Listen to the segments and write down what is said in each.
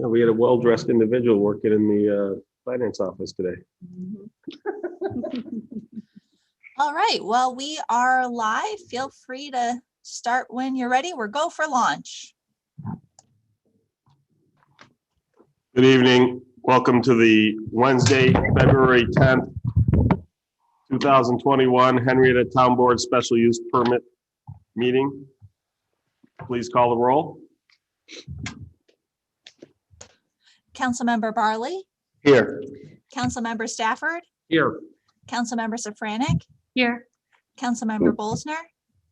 We had a well-dressed individual working in the finance office today. All right, well, we are live. Feel free to start when you're ready. We're go for launch. Good evening. Welcome to the Wednesday, February 10th, 2021 Henrietta Town Board Special Use Permit meeting. Please call the roll. Councilmember Barley, Here. Councilmember Stafford, Here. Councilmember Safranek, Here. Councilmember Bolsner,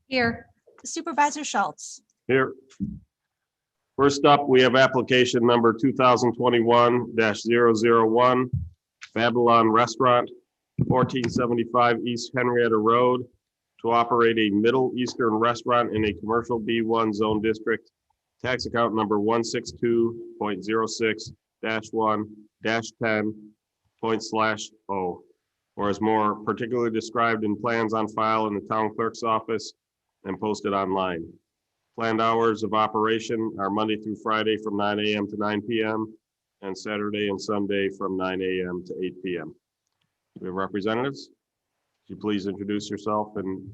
Here. Supervisor Schultz. Here. First up, we have application number 2021-001, Babylon Restaurant, 1475 East Henrietta Road, to operate a Middle Eastern restaurant in a commercial B1 zone district. Tax account number 162.06-1-10./O, or as more particularly described in plans on file in the town clerk's office and posted online. Planned hours of operation are Monday through Friday from 9 a.m. to 9 p.m. and Saturday and Sunday from 9 a.m. to 8 p.m. We have representatives. Could you please introduce yourself and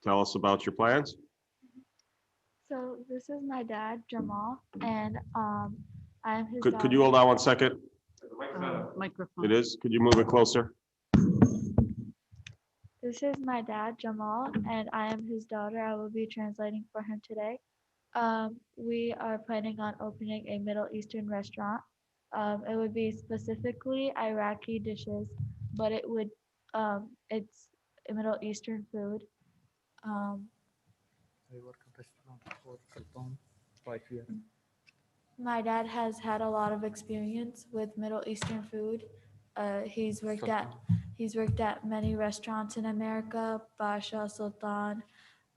tell us about your plans? So this is my dad, Jamal, and I'm his Could you daughter. hold on one second? Microphone. It is. Could you move it closer? This is my dad, Jamal, and I am his daughter. I will be translating for him today. We are planning on opening a Middle Eastern restaurant. It would be specifically Iraqi dishes, but it's a Middle Eastern food. I work in restaurant for Sultan 5 years. My dad has had a lot of experience with Middle Eastern food. He's worked at many restaurants in America, Basha, Sultan,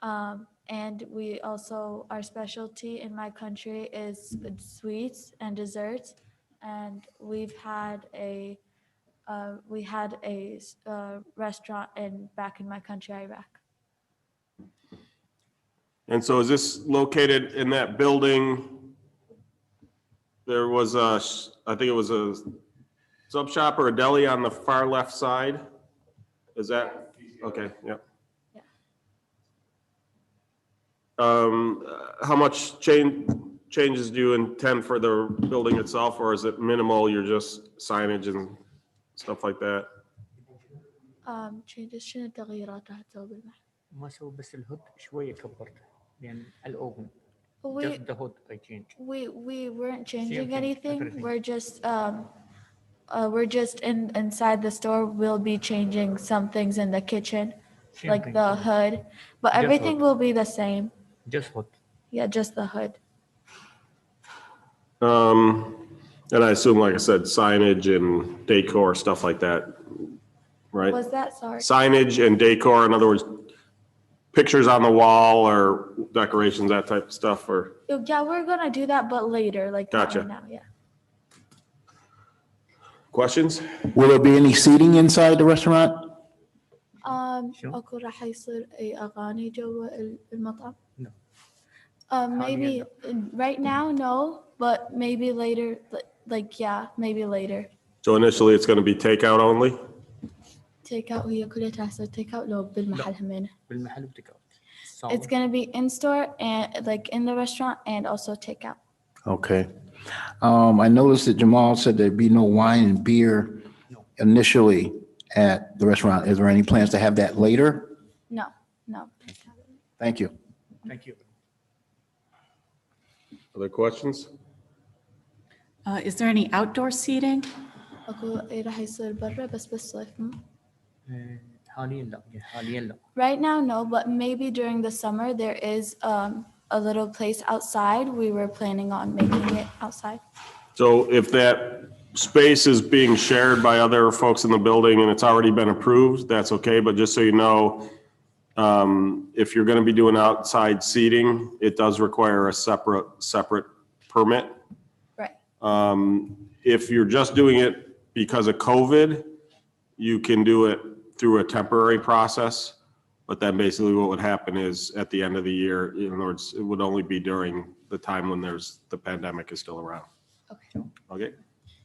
and we also, our specialty in my country is sweets and desserts, and we had a restaurant back in my country, Iraq. And so is this located in that building? There was I think it was a sub shop or a deli on the far left side. Is that, okay, yeah. Yeah. How much changes do you intend for the building itself, or is it minimal? You're just signage and stuff like that? changes شنو التغييرات راح تسوي بالمحل؟ ما سووا بس الهود شوية كبرته لأن الأوفن We just the hood I changed. we weren't changing thing, anything. everything. We're just inside the store. We'll be changing some things in the kitchen, Same like thing, the same. hood, but Just everything hood. will be the same. Just hood. Yeah, just the hood. And I assume, like I said, signage and decor, stuff like that, right? Was that sorry? Signage and decor, in other words, pictures on the wall or decorations, that type of stuff, or? Yeah, we're gonna do that, but later, like not Gotcha. right now. Yeah. Questions? Will there be any seating inside the restaurant? Sure. أكو راح يصير أي أغاني جوا المطعم؟ No. Maybe right now, no, but maybe later. Like yeah, maybe later. So initially, it's going to be takeout only? Take out هي كلها تحصل take out لو بالمحل همينة. بالمحل وتيك اوت. It's gonna be in store and like in the restaurant and also take out. Okay. I noticed that Jamal said there'd be no wine and beer initially at the restaurant. Is there any plans to have that later? No, no. Thank you. Thank you. Other questions? Is there any outdoor seating? أكو راح يصير برا بس بالصيف. حاليا لا حاليا لا. Right now, no, but maybe during the summer there is a little place outside. We were planning on making it outside. So if that space is being shared by other folks in the building and it's already been approved, that's okay. But just so you know, if you're going to be doing outside seating, it does require a separate permit. Right. If you're just doing it because of COVID, you can do it through a temporary process. But then basically what would happen is at the end of the year, in other words, it would only be during the time when the pandemic is still around. اوكي Okay.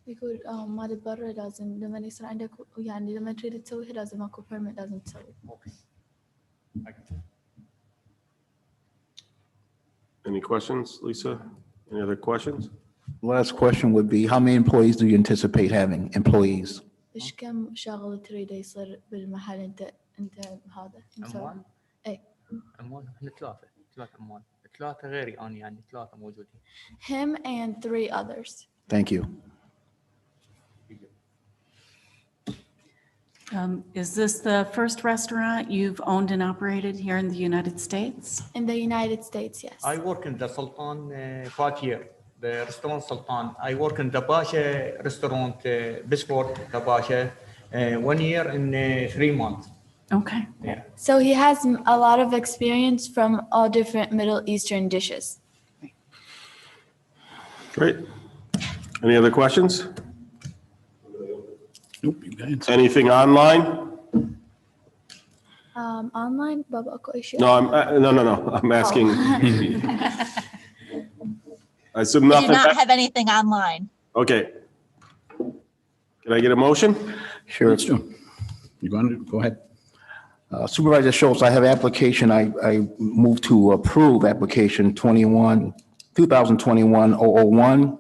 يقول مال برا لازم لما يصير عندك يعني لما تريد تسويها لازم اكو permit لازم تسوي. Any questions, Lisa? Any other questions? Last question would be, how many employees do you anticipate having, employees? ايش كم شغل تريد يصير بالمحل انت هذا مسوي؟ عمال؟ اي عمال احنا ثلاث عمال، ثلاثة غيري أنا يعني ثلاثة موجودين. him and 3 others. Thank you. Is this the first restaurant you've owned and operated here in the United States? In the United States, yes. I work in the Sultan Fatier, the restaurant Sultan. I work in the Basha restaurant, Bisport, the Basha, 1 year and 3 months. Okay. Yeah. So he has a lot of experience from all different Middle Eastern dishes. Great. Any other questions? Nope, you guys. Anything online? Online, Baba اكو أي شيء؟ No, no. I'm asking. I assume We do nothing. not have anything online. Okay. Can I get a motion? Sure. Let's do. You want to, go ahead. Supervisor Schultz, I have application, I move to approve application 2021-001,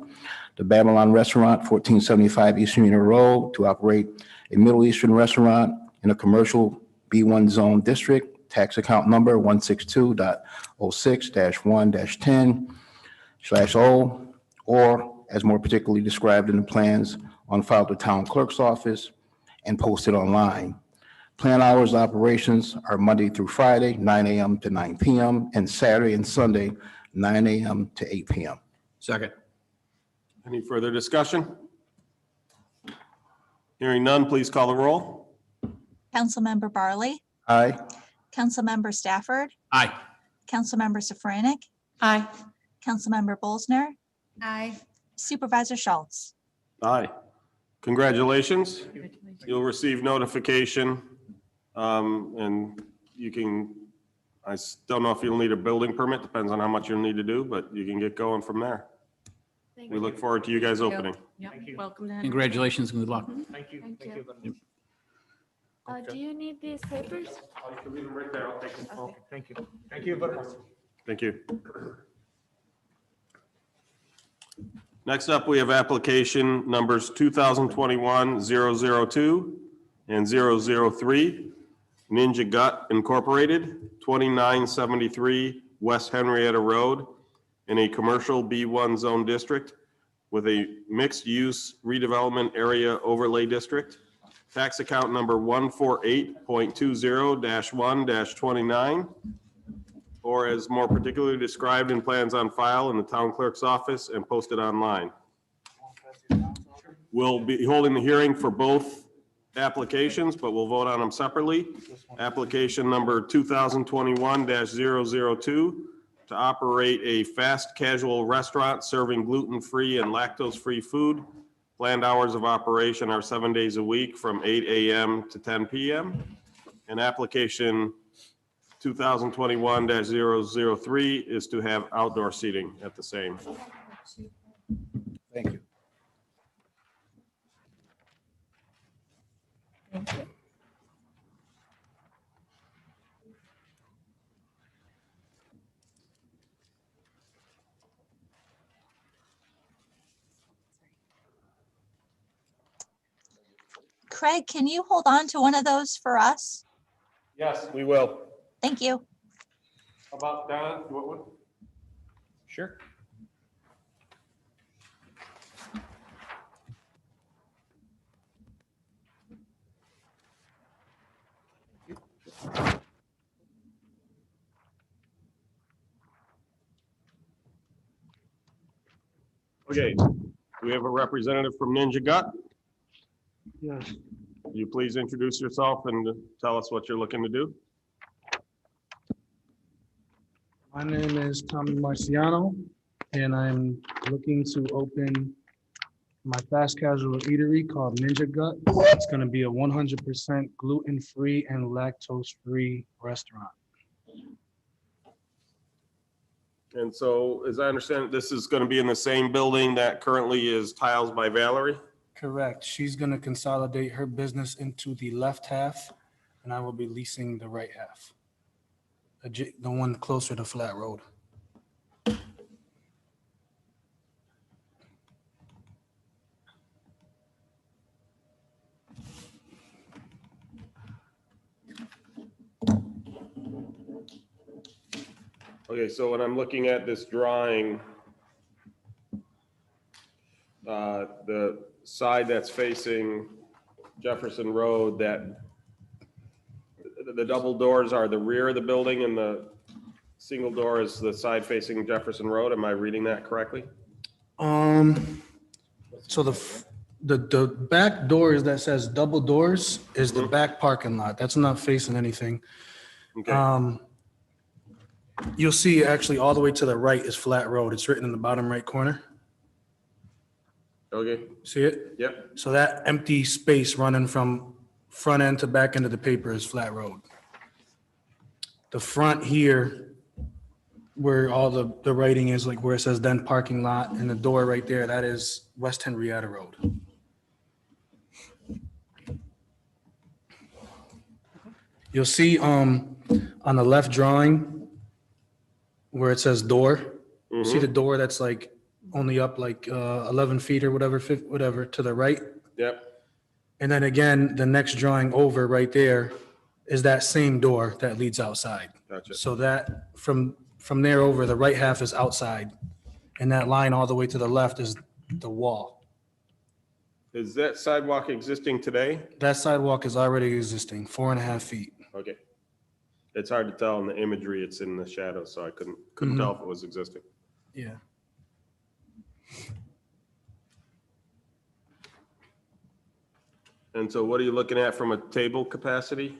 the Babylon Restaurant, 1475 Eastern Unit Road, to operate a Middle Eastern restaurant in a commercial B1 zone district, tax account number 162.06-1-10/0, or as more particularly described in the plans on file at the town clerk's office and posted online. Plan hours of operations are Monday through Friday, 9 a.m. to 9 p.m., and Saturday and Sunday, 9 a.m. to 8 p.m. Second. Any further discussion? Hearing none, please call the roll. Councilmember Barley, Aye. Councilmember Stafford, Aye. Councilmember Safranik, Aye. Councilmember Bolsner, Aye. Supervisor Schultz. Aye. Congratulations. You'll receive notification. And you can, don't know if you'll need a building permit, depends on how much you'll need to do, but you can get going from there. We look forward to you guys opening. Yep. Thank you. Welcome to. Congratulations and good luck. Thank you. Thank Thank you. you very much. Do you need these papers? Okay, thank you. Thank you very much. Thank you. Next up, we have application numbers 2021-002 and 003. Ninja Gut Incorporated, 2973 West Henrietta Road, in a commercial B1 zone district with a mixed-use redevelopment area overlay district. Tax account number 148.20-1-29, or as more particularly described in plans on file in the town clerk's office and posted online. We'll be holding the hearing for both applications, but we'll vote on them separately. Application number 2021-002 to operate a fast casual restaurant serving gluten-free and lactose-free food. Planned hours of operation are 7 days a week from 8 a.m. to 10 p.m. And application 2021-003 is to have outdoor seating at the same. Thank you. Thank you. Craig, can you hold on to one of those for us? Yes, we will. Thank you. How about Don? You want one? Sure. Okay, we have a representative from Ninja Gut. Yes, Will you please introduce yourself and tell us what you're looking to do? my name is Tommy Marciano, and I'm looking to open my fast casual eatery called Ninja Gut. It's gonna be a 100% gluten-free and lactose-free restaurant. And so, as I understand it, this is going to be in the same building that currently is Tiles by Valerie? Correct. She's gonna consolidate her business into the left half, and I will be leasing the right half. The one closer to Flat Road. Okay, so when I'm looking at this drawing, the side that's facing Jefferson Road, that the double doors are the rear of the building and the single door is the side facing Jefferson Road. Am I reading that correctly? So the back doors that says double doors is the back parking lot. That's not facing anything. Okay, You'll see actually all the way to the right is Flat Road. It's written in the bottom right corner. okay, See it? yep, So that empty space running from front end to back end of the paper is Flat Road. The front here, where all the writing is, like where it says then parking lot, and the door right there, that is West Henrietta Road. You'll see on the left drawing where it says door, see the door that's like only up like 11 feet or whatever, whatever to the right. yep, And then again, the next drawing over right there is that same door that leads outside. gotcha. So that from there over, the right half is outside. And that line all the way to the left is the wall. Is that sidewalk existing today? That sidewalk is already existing, 4.5 feet. Okay. It's hard to tell in the imagery, it's in the shadow, so I couldn't tell if it was existing. Yeah. And so what are you looking at from a table capacity?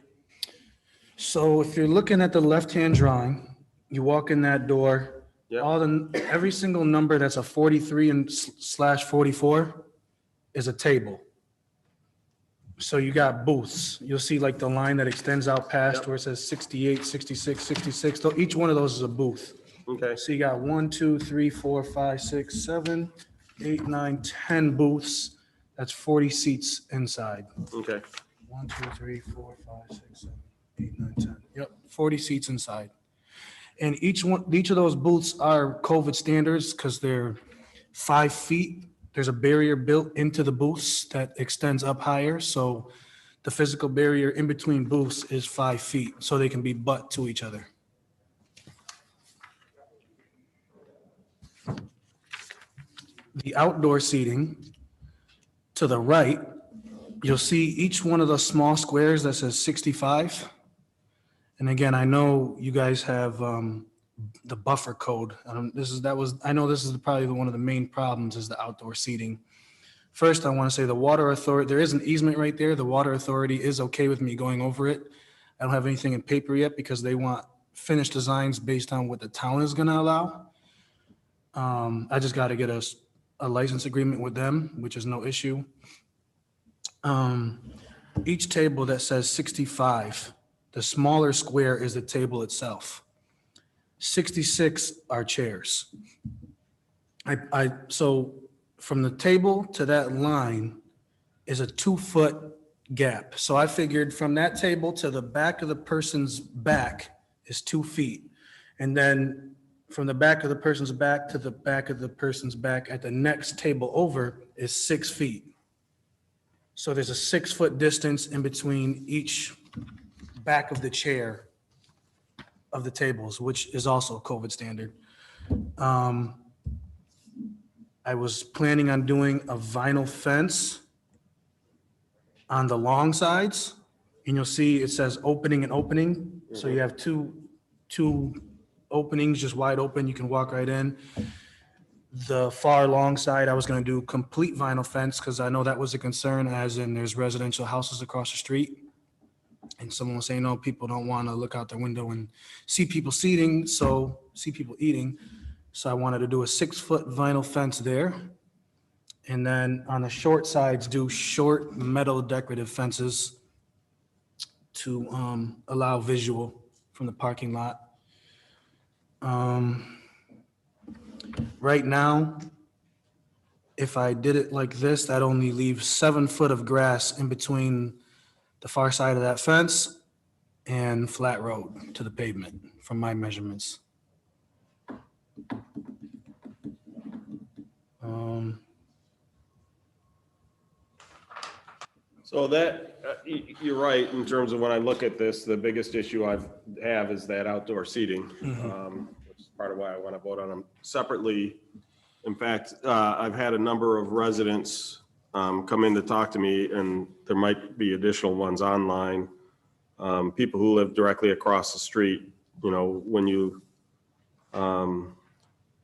So if you're looking at the left-hand drawing, you walk in that door, Yep. every single number that's a 43 and slash 44 is a table. So you got booths. You'll see like the line that extends out past Yep. where it says 68, 66, 66. So each one of those is a booth. Okay, So you got 1, 2, 3, 4, 5, 6, 7, 8, 9, 10 booths. That's 40 seats inside. okay, 1, 2, 3, 4, 5, 6, 7, 8, 9, 10. Yep, 40 seats inside. And each of those booths are COVID standards because they're 5 feet. There's a barrier built into the booths that extends up higher. So the physical barrier in between booths is 5 feet, so they can be butt to each other. The outdoor seating to the right, you'll see each one of the small squares that says 65. And again, I know you guys have the buffer code. I know this is probably one of the main problems is the outdoor seating. First, I want to say the water authority, there is an easement right there. The water authority is okay with me going over it. I don't have anything in paper yet because they want finished designs based on what the town is going to allow. I just got to get a license agreement with them, which is no issue. Each table that says 65, the smaller square is the table itself. 66 are chairs. So from the table to that line is a 2-foot gap. So I figured from that table to the back of the person's back is 2 feet. And then from the back of the person's back to the back of the person's back at the next table over is 6 feet. So there's a 6-foot distance in between each back of the chair of the tables, which is also COVID standard. I was planning on doing a vinyl fence on the long sides, and you'll see it says opening and opening. So you have two openings just wide open. You can walk right in. The far long side, I was going to do complete vinyl fence because I know that was a concern, as in there's residential houses across the street. And someone was saying, no, people don't want to look out their window and see people eating. So I wanted to do a 6-foot vinyl fence there. And then on the short sides, do short metal decorative fences to allow visual from the parking lot. right now, if I did it like this, that only leaves 7 foot of grass in between the far side of that fence and flat road to the pavement from my measurements. So that, you're right, in terms of when I look at this, the biggest issue have is that outdoor seating. Which is part of why I want to vote on them separately. In fact, I've had a number of residents come in to talk to me, and there might be additional ones online. People who live directly across the street, you know, when you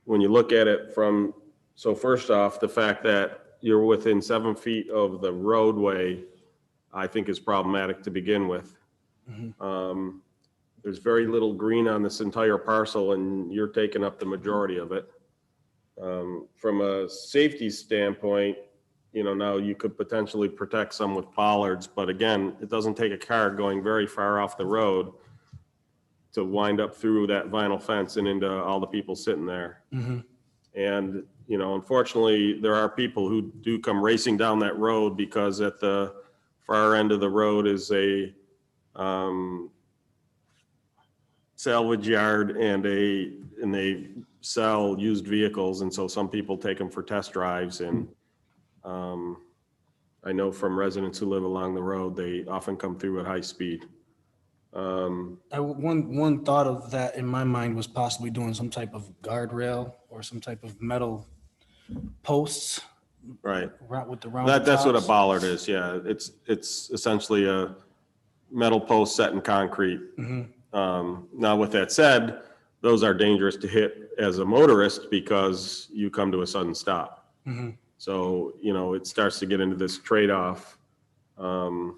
look at it from, so first off, the fact that you're within 7 feet of the roadway, I think is problematic to begin with. There's very little green on this entire parcel, and you're taking up the majority of it. From a safety standpoint, you know, now you could potentially protect some with bollards, but again, it doesn't take a car going very far off the road to wind up through that vinyl fence and into all the people sitting there. And, you know, unfortunately, there are people who do come racing down that road because at the far end of the road is a salvage yard and they sell used vehicles. And so some people take them for test drives. And I know from residents who live along the road, they often come through at high speed. One thought of that in my mind was possibly doing some type of guardrail or some type of metal posts. Right. With the round That's what a tops. bollard is. Yeah. It's essentially a metal post set in concrete. Now, with that said, those are dangerous to hit as a motorist because you come to a sudden stop. So, you know, it starts to get into this trade-off. You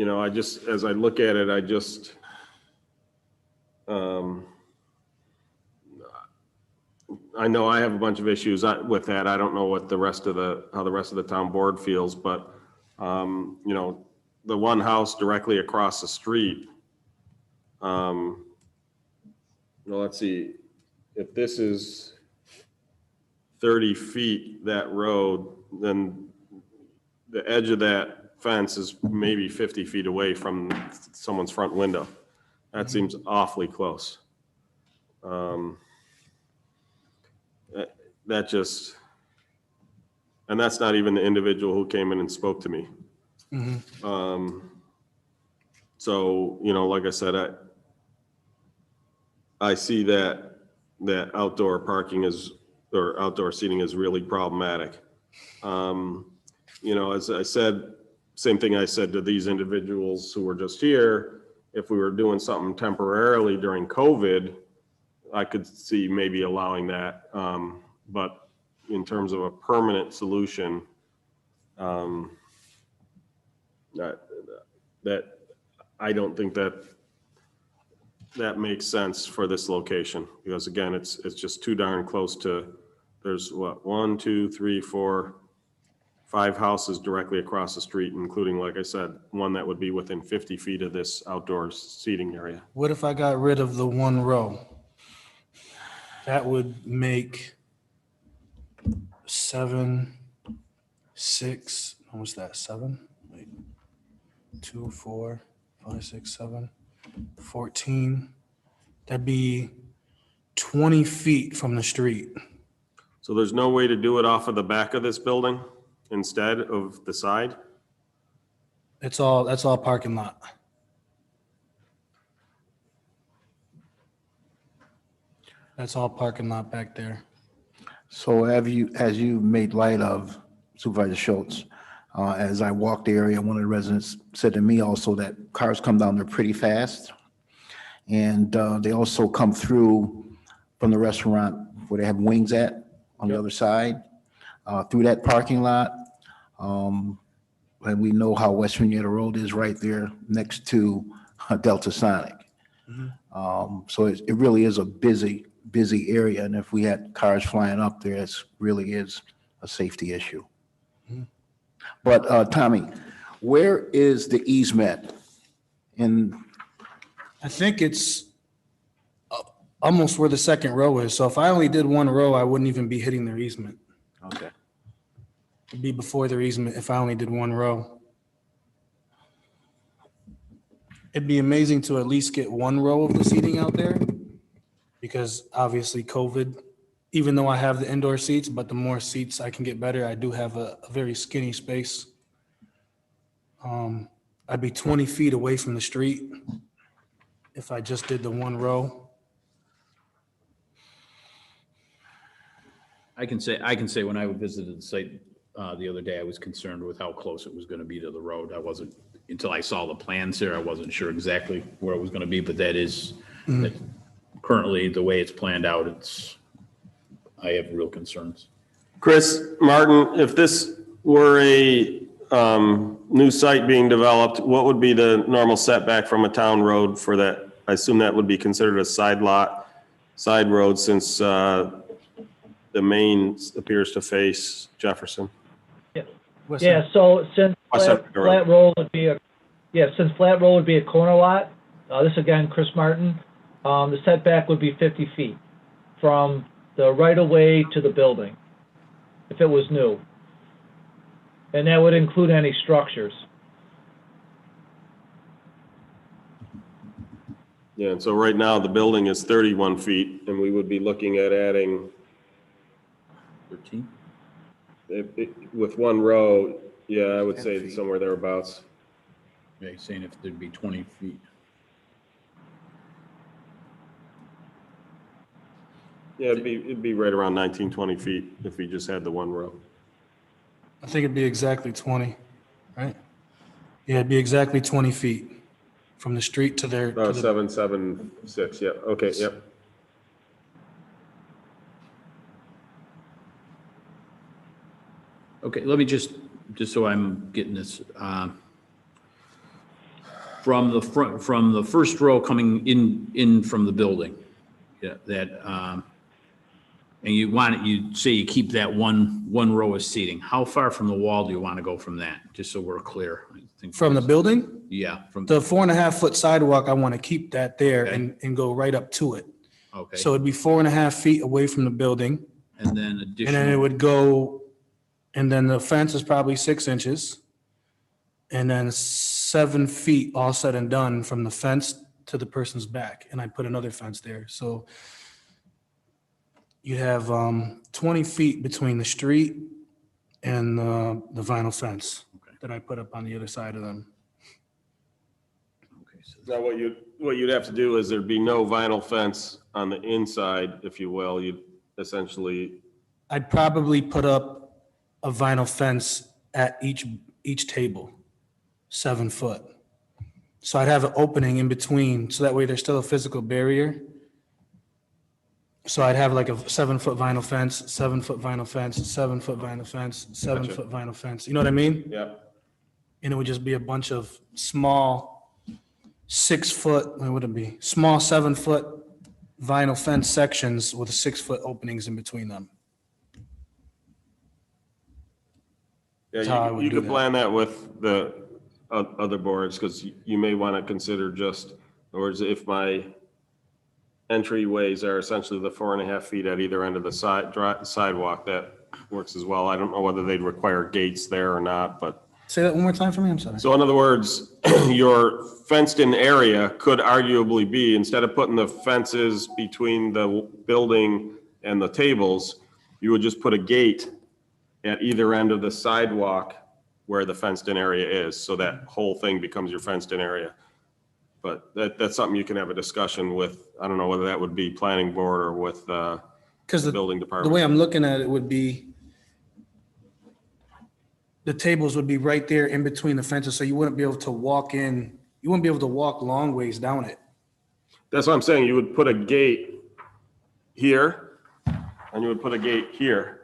know, as I look at it, I know I have a bunch of issues with that. I don't know what how the rest of the town board feels, but, you know, the one house directly across the street, well, let's see, if this is 30 feet, that road, then the edge of that fence is maybe 50 feet away from someone's front window. That seems awfully close. That just, and that's not even the individual who came in and spoke to me. So, you know, like I said, I see that outdoor parking or outdoor seating is really problematic. You know, as I said, same thing I said to these individuals who were just here, if we were doing something temporarily during COVID, I could see maybe allowing that. But in terms of a permanent solution, that I don't think that makes sense for this location, because again, it's just too darn close to, there's what, 1, 2, 3, 4, 5 houses directly across the street, including, like I said, one that would be within 50 feet of this outdoor seating area. What if I got rid of the one row? That would make 7, 6, what's that, 7? Wait, 2, 4, 5, 6, 7, 14. That'd be 20 feet from the street. So there's no way to do it off of the back of this building instead of the side? That's all parking lot. That's all parking lot back there. So as you made light of Supervisor Schultz, as I walked the area, one of the residents said to me also that cars come down there pretty fast. And they also come through from the restaurant where they have wings at on the other side, through that parking lot. And we know how West Virginia Road is right there next to Delta Sonic. So it really is a busy area. And if we had cars flying up there, it really is a safety issue. But Tommy, where is the easement in? I think it's almost where the second row is. So if I only did one row, I wouldn't even be hitting their easement. Okay. It'd be before their easement if I only did one row. It'd be amazing to at least get one row of the seating out there because obviously COVID, even though I have the indoor seats, but the more seats I can get better, I do have a very skinny space. I'd be 20 feet away from the street if I just did the one row. I can say when I visited the site the other day, I was concerned with how close it was going to be to the road. I wasn't, until I saw the plans here, I wasn't sure exactly where it was going to be, but that is that currently the way it's planned out, I have real concerns. Chris, Martin, if this were a new site being developed, what would be the normal setback from a town road for that? I assume that would be considered a side lot, side road, since the main appears to face Jefferson. Yeah, so since West Side Road. flat roll would be a corner lot, this again, Chris Martin, the setback would be 50 feet from the right-of-way to the building, if it was new. And that would include any structures. Yeah, and so right now the building is 31 feet and we would be looking at adding 13? with one row, yeah, I would say somewhere thereabouts. Yeah, he's saying if there'd be 20 feet. Yeah, it'd be right around 19, 20 feet if we just had the one row. I think it'd be exactly 20, right? Yeah, it'd be exactly 20 feet from the street to their. Oh, 776, yeah, okay, yep. Okay, let me just so I'm getting this, from the front, from the first row coming in from the building, yeah, that, and you say you keep that one row of seating. How far from the wall do you want to go from that? Just so we're clear. I think From the building? Yeah, from, The 4.5-foot sidewalk, I want to keep that there Okay. and go right up to it. okay. So it'd be 4.5 feet away from the building. And then And then it additional, would go, and then the fence is probably 6 inches. And then 7 feet all said and done from the fence to the person's back. And I put another fence there. So you have 20 feet between the street and the vinyl fence Okay. that I put up on the other side of them. okay, so Now, what you'd have to do is there'd be no vinyl fence on the inside, if you will. You'd essentially, I'd probably put up a vinyl fence at each table, 7 foot. So I'd have an opening in between, so that way there's still a physical barrier. So I'd have like a 7-foot vinyl fence, 7-foot vinyl fence, 7-foot vinyl fence, 7-foot vinyl fence. You know what I mean? yeah. And it would just be a bunch of small 6-foot, what would it be? Small 7-foot vinyl fence sections with 6-foot openings in between them. Yeah, That's how I you would you do could that. plan that with the other boards, because you may want to consider just, or if my entryways are essentially the 4.5 feet at either end of the sidewalk, that works as well. I don't know whether they'd require gates there or not, but. Say that one more time for me, I'm sorry. So in other words, your fenced-in area could arguably be, instead of putting the fences between the building and the tables, you would just put a gate at either end of the sidewalk where the fenced-in area is, so that whole thing becomes your fenced-in area. But that's something you can have a discussion with, I don't know whether that would be planning board or with the Because building the department. way I'm looking at it would be, the tables would be right there in between the fences, so you wouldn't be able to walk in, you wouldn't be able to walk long ways down it. That's what I'm saying, you would put a gate here, and you would put a gate here.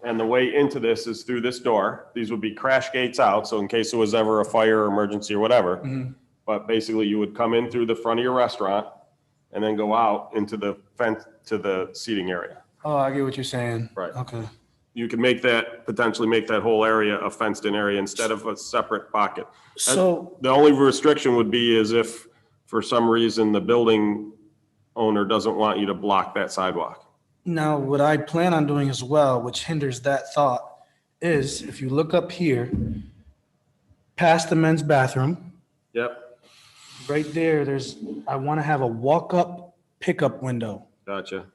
And the way into this is through this door. These would be crash gates out, so in case there was ever a fire or emergency or whatever. But basically, you would come in through the front of your restaurant and then go out into the fence, to the seating area. Oh, I get what you're saying. Right. Okay. You can potentially make that whole area a fenced-in area instead of a separate pocket. So, The only restriction would be is if, for some reason, the building owner doesn't want you to block that sidewalk. Now, what I plan on doing as well, which hinders that thought, is if you look up here, past the men's bathroom, Yep, right there, I want to have a walk-up pickup window. gotcha.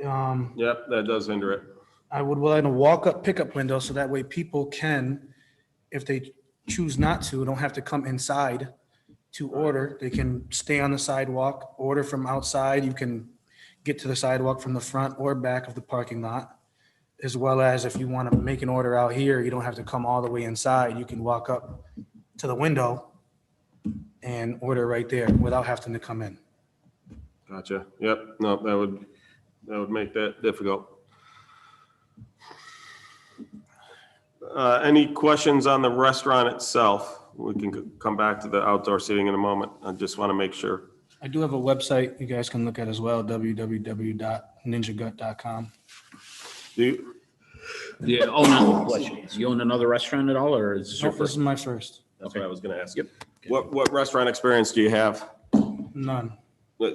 Um, Yep, that does hinder it. I would like a walk-up pickup window so that way people can, if they choose not to, don't have to come inside to order. They can stay on the sidewalk, order from outside. You can get to the sidewalk from the front or back of the parking lot. As well as if you want to make an order out here, you don't have to come all the way inside. You can walk up to the window and order right there without having to come in. Gotcha. Yep, no, that would make that difficult. Any questions on the restaurant itself? We can come back to the outdoor seating in a moment. I just want to make sure. I do have a website you guys can look at as well, www.ninjagut.com. Do you, You own another restaurant at all, or is this your Nope, this first? is my first. that's what I was going to ask. Yep. What restaurant experience do you have? None.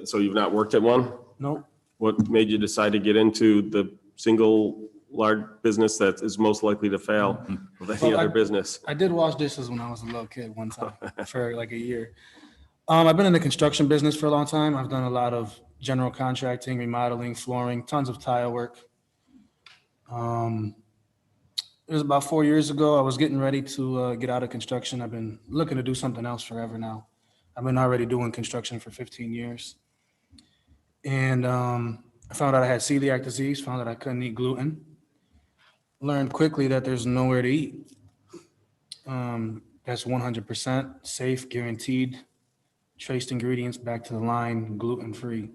So you've not worked at one? Nope. What made you decide to get into the single large business that is most likely to fail of any Well, other business? I did wash dishes when I was a little kid one time for like a year. I've been in the construction business for a long time. I've done a lot of general contracting, remodeling, flooring, tons of tile work. It was about 4 years ago. I was getting ready to get out of construction. I've been looking to do something else forever now. I've been already doing construction for 15 years. And I found out I had celiac disease, found out I couldn't eat gluten. Learned quickly that there's nowhere to eat. That's 100% safe, guaranteed, traced ingredients back to the line, gluten-free.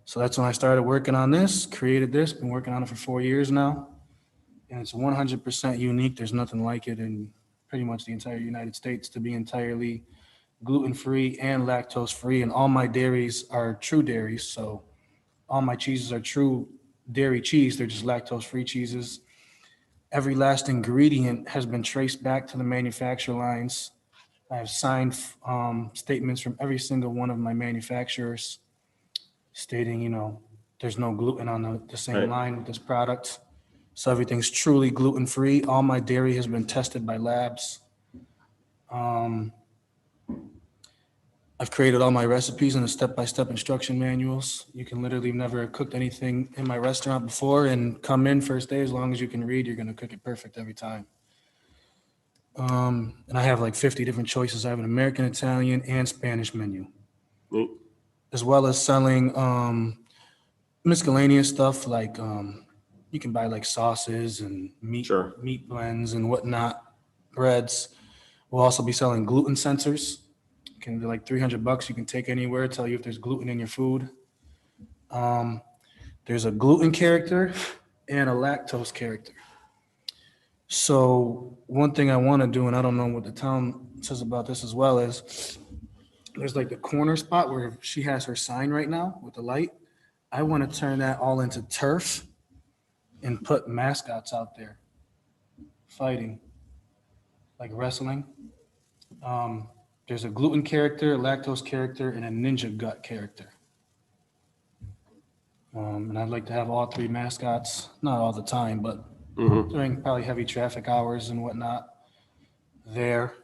So that's when I started working on this, created this, been working on it for 4 years now. And it's 100% unique. There's nothing like it in pretty much the entire United States to be entirely gluten-free and lactose-free. And all my dairies are true dairies. So all my cheeses are true dairy cheese. They're just lactose-free cheeses. Every last ingredient has been traced back to the manufacturer lines. I have signed statements from every single one of my manufacturers stating, there's no gluten on the same Right. line with this product. So everything's truly gluten-free. All my dairy has been tested by labs. I've created all my recipes in the step-by-step instruction manuals. You can literally never have cooked anything in my restaurant before and come in first day, as long as you can read, you're gonna cook it perfect every time. And I have like 50 different choices. I have an American, Italian, and Spanish menu, Neat. as well as selling miscellaneous stuff like you can buy like sauces and Sure. meat blends and whatnot, breads. We'll also be selling gluten sensors. Can be like $300. You can take anywhere, tell you if there's gluten in your food. There's a gluten character and a lactose character. So one thing I want to do, and I don't know what the town says about this as well, is there's like the corner spot where she has her sign right now with the light. I want to turn that all into turf and put mascots out there fighting, like wrestling. There's a gluten character, a lactose character, and a ninja gut character. And I'd like to have all three mascots, not all the time, but Mhm. during probably heavy traffic hours and whatnot there.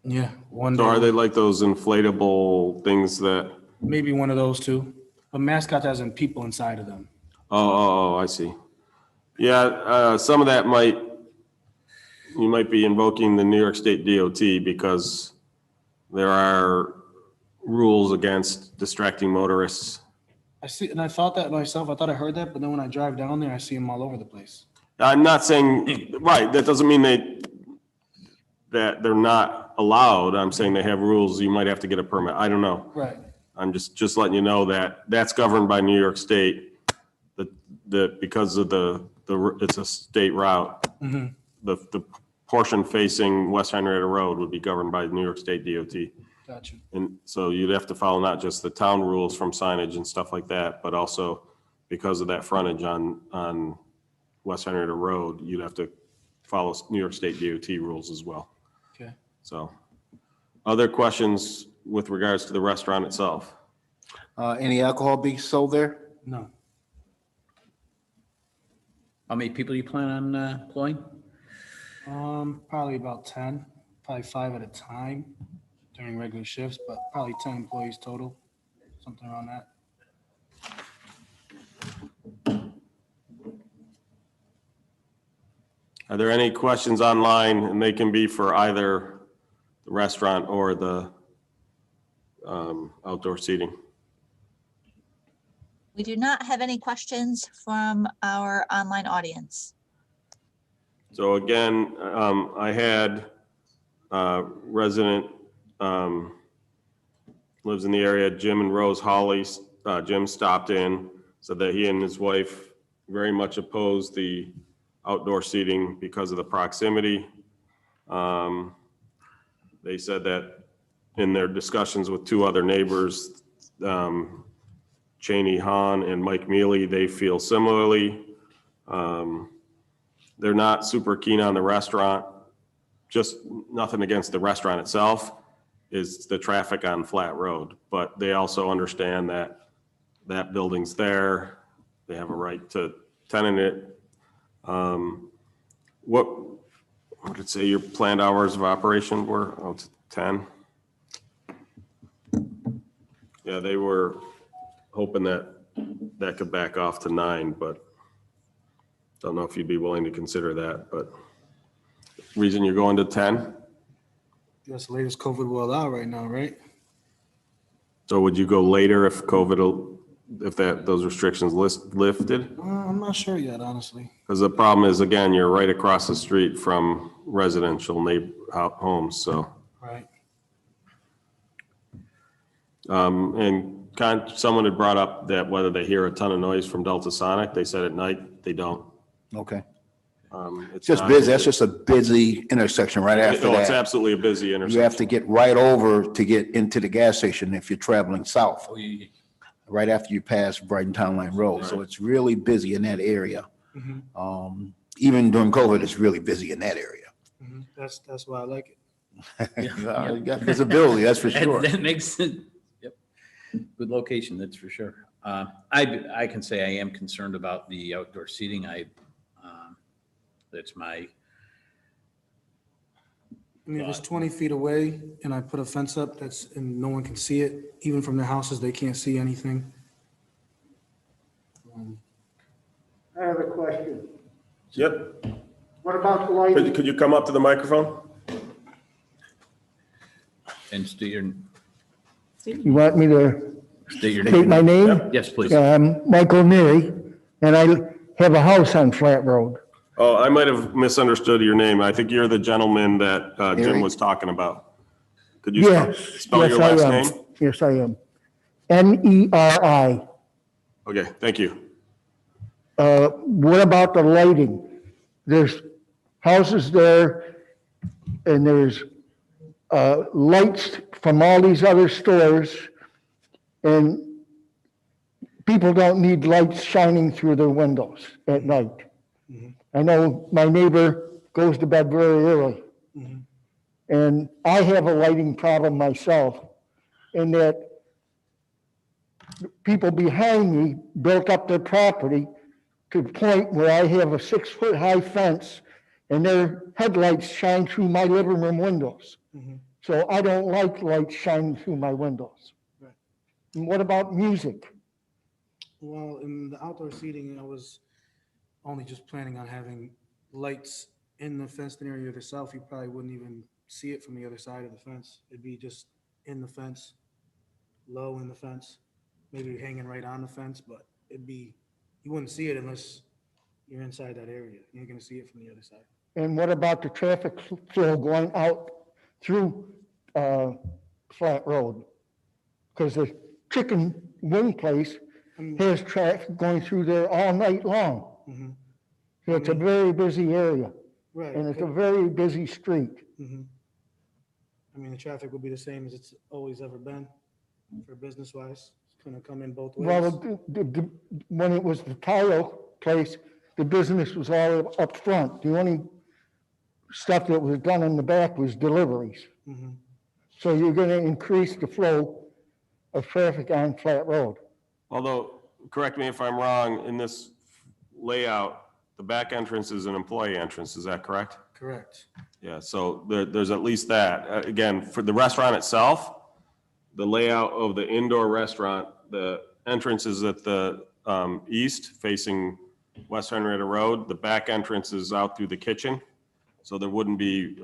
Yeah, one So are day, they like those inflatable things that, maybe one of those two, but mascots as in people inside of them. I see. Yeah, some of that you might be invoking the New York State DOT because there are rules against distracting motorists. I see, and I thought that myself. I thought I heard that, but then when I drive down there, I see them all over the place. I'm not saying, right, that doesn't mean that they're not allowed. I'm saying they have rules. You might have to get a permit. I don't know. Right. I'm just letting you know that that's governed by New York State. Because of it's a state route. Mm-hmm. The portion facing West Henrietta Road would be governed by New York State DOT. Gotcha. And so you'd have to follow not just the town rules from signage and stuff like that, but also because of that frontage on West Henrietta Road, you'd have to follow New York State DOT rules as well. Okay. So, Other questions with regards to the restaurant itself? Any alcohol be sold there? No. How many people you plan on employing? Probably about 10, probably 5 at a time during regular shifts, but probably 10 employees total, something around that. Are there any questions online? And they can be for either the restaurant or the outdoor seating. We do not have any questions from our online audience. So again, I had a resident, lives in the area, Jim and Rose Hawley. Jim stopped in, said that he and his wife very much oppose the outdoor seating because of the proximity. They said that in their discussions with 2 other neighbors, Cheney Hahn and Mike Mealy, they feel similarly. They're not super keen on the restaurant, just nothing against the restaurant itself, is the traffic on Flat Road. But they also understand that that building's there, they have a right to tenant it. What did it say your planned hours of operation were? Oh, it's 10. Yeah, they were hoping that that could back off to 9, but don't know if you'd be willing to consider that, but reason you're going to 10? That's the latest COVID will allow right now, right? So would you go later if those restrictions lifted? I'm not sure yet, honestly. Because the problem is, again, you're right across the street from residential homes, so. Right. And someone had brought up that whether they hear a ton of noise from Delta Sonic, they said at night, they don't. Okay. It's Just not- busy, that's just a busy intersection right after Oh, it's that. absolutely a busy You have intersection. to get right over to get into the gas station if you're traveling south, Oh, right after you pass Brighton Town Line Road. So it's really busy in that area. Mhm. Even during COVID, it's really busy in that area. Mhm. That's why I like it. You got visibility, that's for sure. That makes it, yep. Good location, that's for sure. I can say I am concerned about the outdoor seating. That's my, I mean, if it's 20 feet away and I put a fence up and no one can see it, even from their houses, they can't see anything. I have a question. Yep. What about the lighting? Could you come up to the microphone? and state your You want me to name. state my name? Yes, please. Michael Neary, and I have a house on Flat Road. Oh, I might have misunderstood your name. I think you're the gentleman that Jim Harry? was talking about. Could you Yes, spell your last yes, I am. name? Yes, I am. Neri. Okay, thank you. What about the lighting? There's houses there, and there's lights from all these other stores, and people don't need lights shining through their windows at night. I know my neighbor goes to bed very early, and I have a lighting problem myself, in that people behind me built up their property to the point where I have a 6-foot-high fence, and their headlights shine through my living room windows. So I don't like lights shining through my windows. Right. And what about music? Well, in the outdoor seating, I was only just planning on having lights in the fenced area itself. You probably wouldn't even see it from the other side of the fence. It'd be just in the fence, low in the fence, maybe hanging right on the fence, but you wouldn't see it unless you're inside that area. You're gonna see it from the other side. And what about the traffic flow going out through Flat Road? Because the chicken wing place has traffic going through there all night long. Mhm. So it's a very busy area, Right. and it's a very busy street. Mhm. I mean, the traffic will be the same as it's always ever been for business wise. It's gonna come in both ways. Well, when it was the tile place, the business was all up front. The only stuff that was done in the back was deliveries. Mhm. So you're going to increase the flow of traffic on Flat Road. Although, correct me if I'm wrong, in this layout, the back entrance is an employee entrance, is that correct? Correct. Yeah, so there's at least that. Again, for the restaurant itself, the layout of the indoor restaurant, the entrance is at the east facing West Henrietta Road. The back entrance is out through the kitchen. So there wouldn't be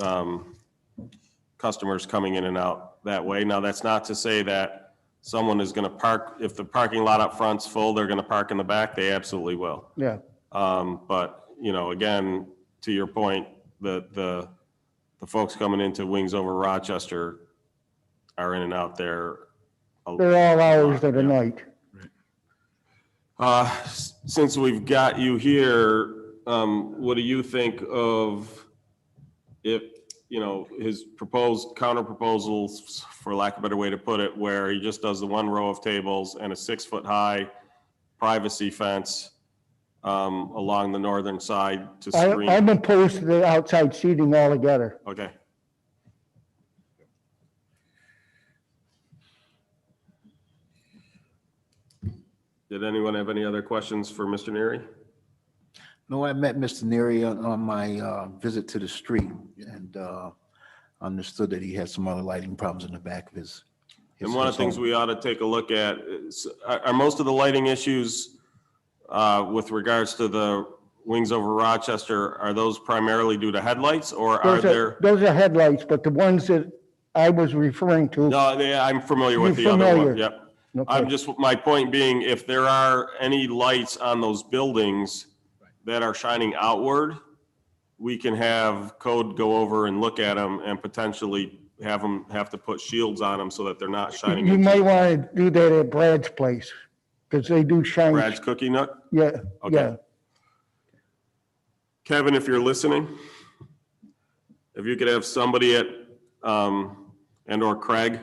customers coming in and out that way. Now, that's not to say that someone is going to park, if the parking lot up front's full, they're going to park in the back. They absolutely will. Yeah. But, you know, again, to your point, the folks coming into Wings Over Rochester are in and out there. They're all hours of the night. Since we've got you here, what do you think of if, you know, his proposed counter proposals, for lack of a better way to put it, where he just does the one row of tables and a 6-foot-high privacy fence along the northern side to screen? I'm opposed to the outside seating altogether. Okay. Did anyone have any other questions for Mr. Neary? No, I met Mr. Neary on my visit to the street and understood that he had some other lighting problems in the back of his. And one of the things we ought to take a look at is, are most of the lighting issues with regards to the Wings Over Rochester, are those primarily due to headlights, or are there? Those are headlights, but the ones that I was referring to. No, I'm familiar with the You're other familiar. one. Yep. Okay. I'm just, my point being, if there are any lights on those buildings that are shining outward, we can have code go over and look at them and potentially have them have to put shields on them so that they're not shining. You into might want to do that at Brad's place, because they do shine. Brad's Cookie Nook. Yeah, Okay. yeah. Kevin, if you're listening, if you could have somebody at, and or Craig,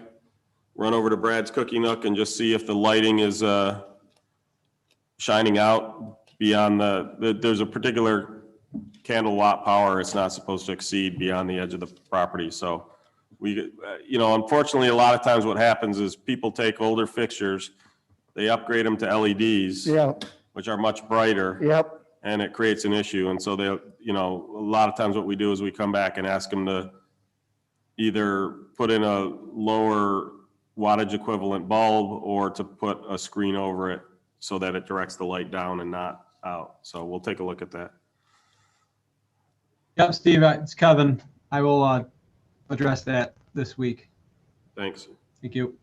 run over to Brad's Cookie Nook and just see if the lighting is shining out beyond there's a particular candle watt power it's not supposed to exceed beyond the edge of the property. So we, you know, unfortunately, a lot of times what happens is people take older fixtures, they upgrade them to LEDs, Yeah, which are much brighter. yep. And it creates an issue. And so they, you know, a lot of times what we do is we come back and ask them to either put in a lower wattage equivalent bulb or to put a screen over it so that it directs the light down and not out. So we'll take a look at that. Yep, Steve, it's Kevin. I will address that this week. Thanks. Thank you.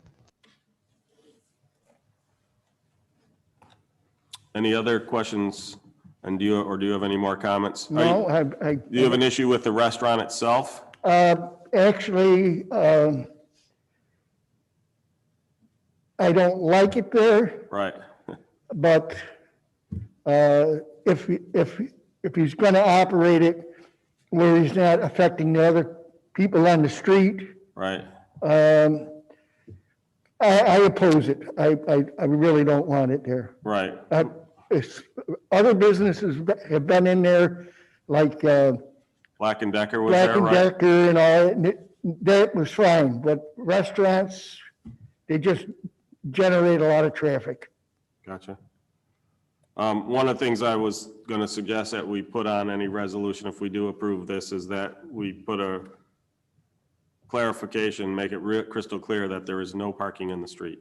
Any other questions? And do you have any more comments? No, Do you have an issue with the restaurant itself? actually, I don't like it there, Right. but if he's going to operate it where he's not affecting the other people on the street, Right. I oppose it. I really don't want it there. Right. Other businesses have been in there, like Black and Decker was Black there, and right? Decker and all, and that was fine, but restaurants, they just generate a lot of traffic. Gotcha. One of the things I was going to suggest that we put on any resolution, if we do approve this, is that we put a clarification, make it crystal clear that there is no parking in the street.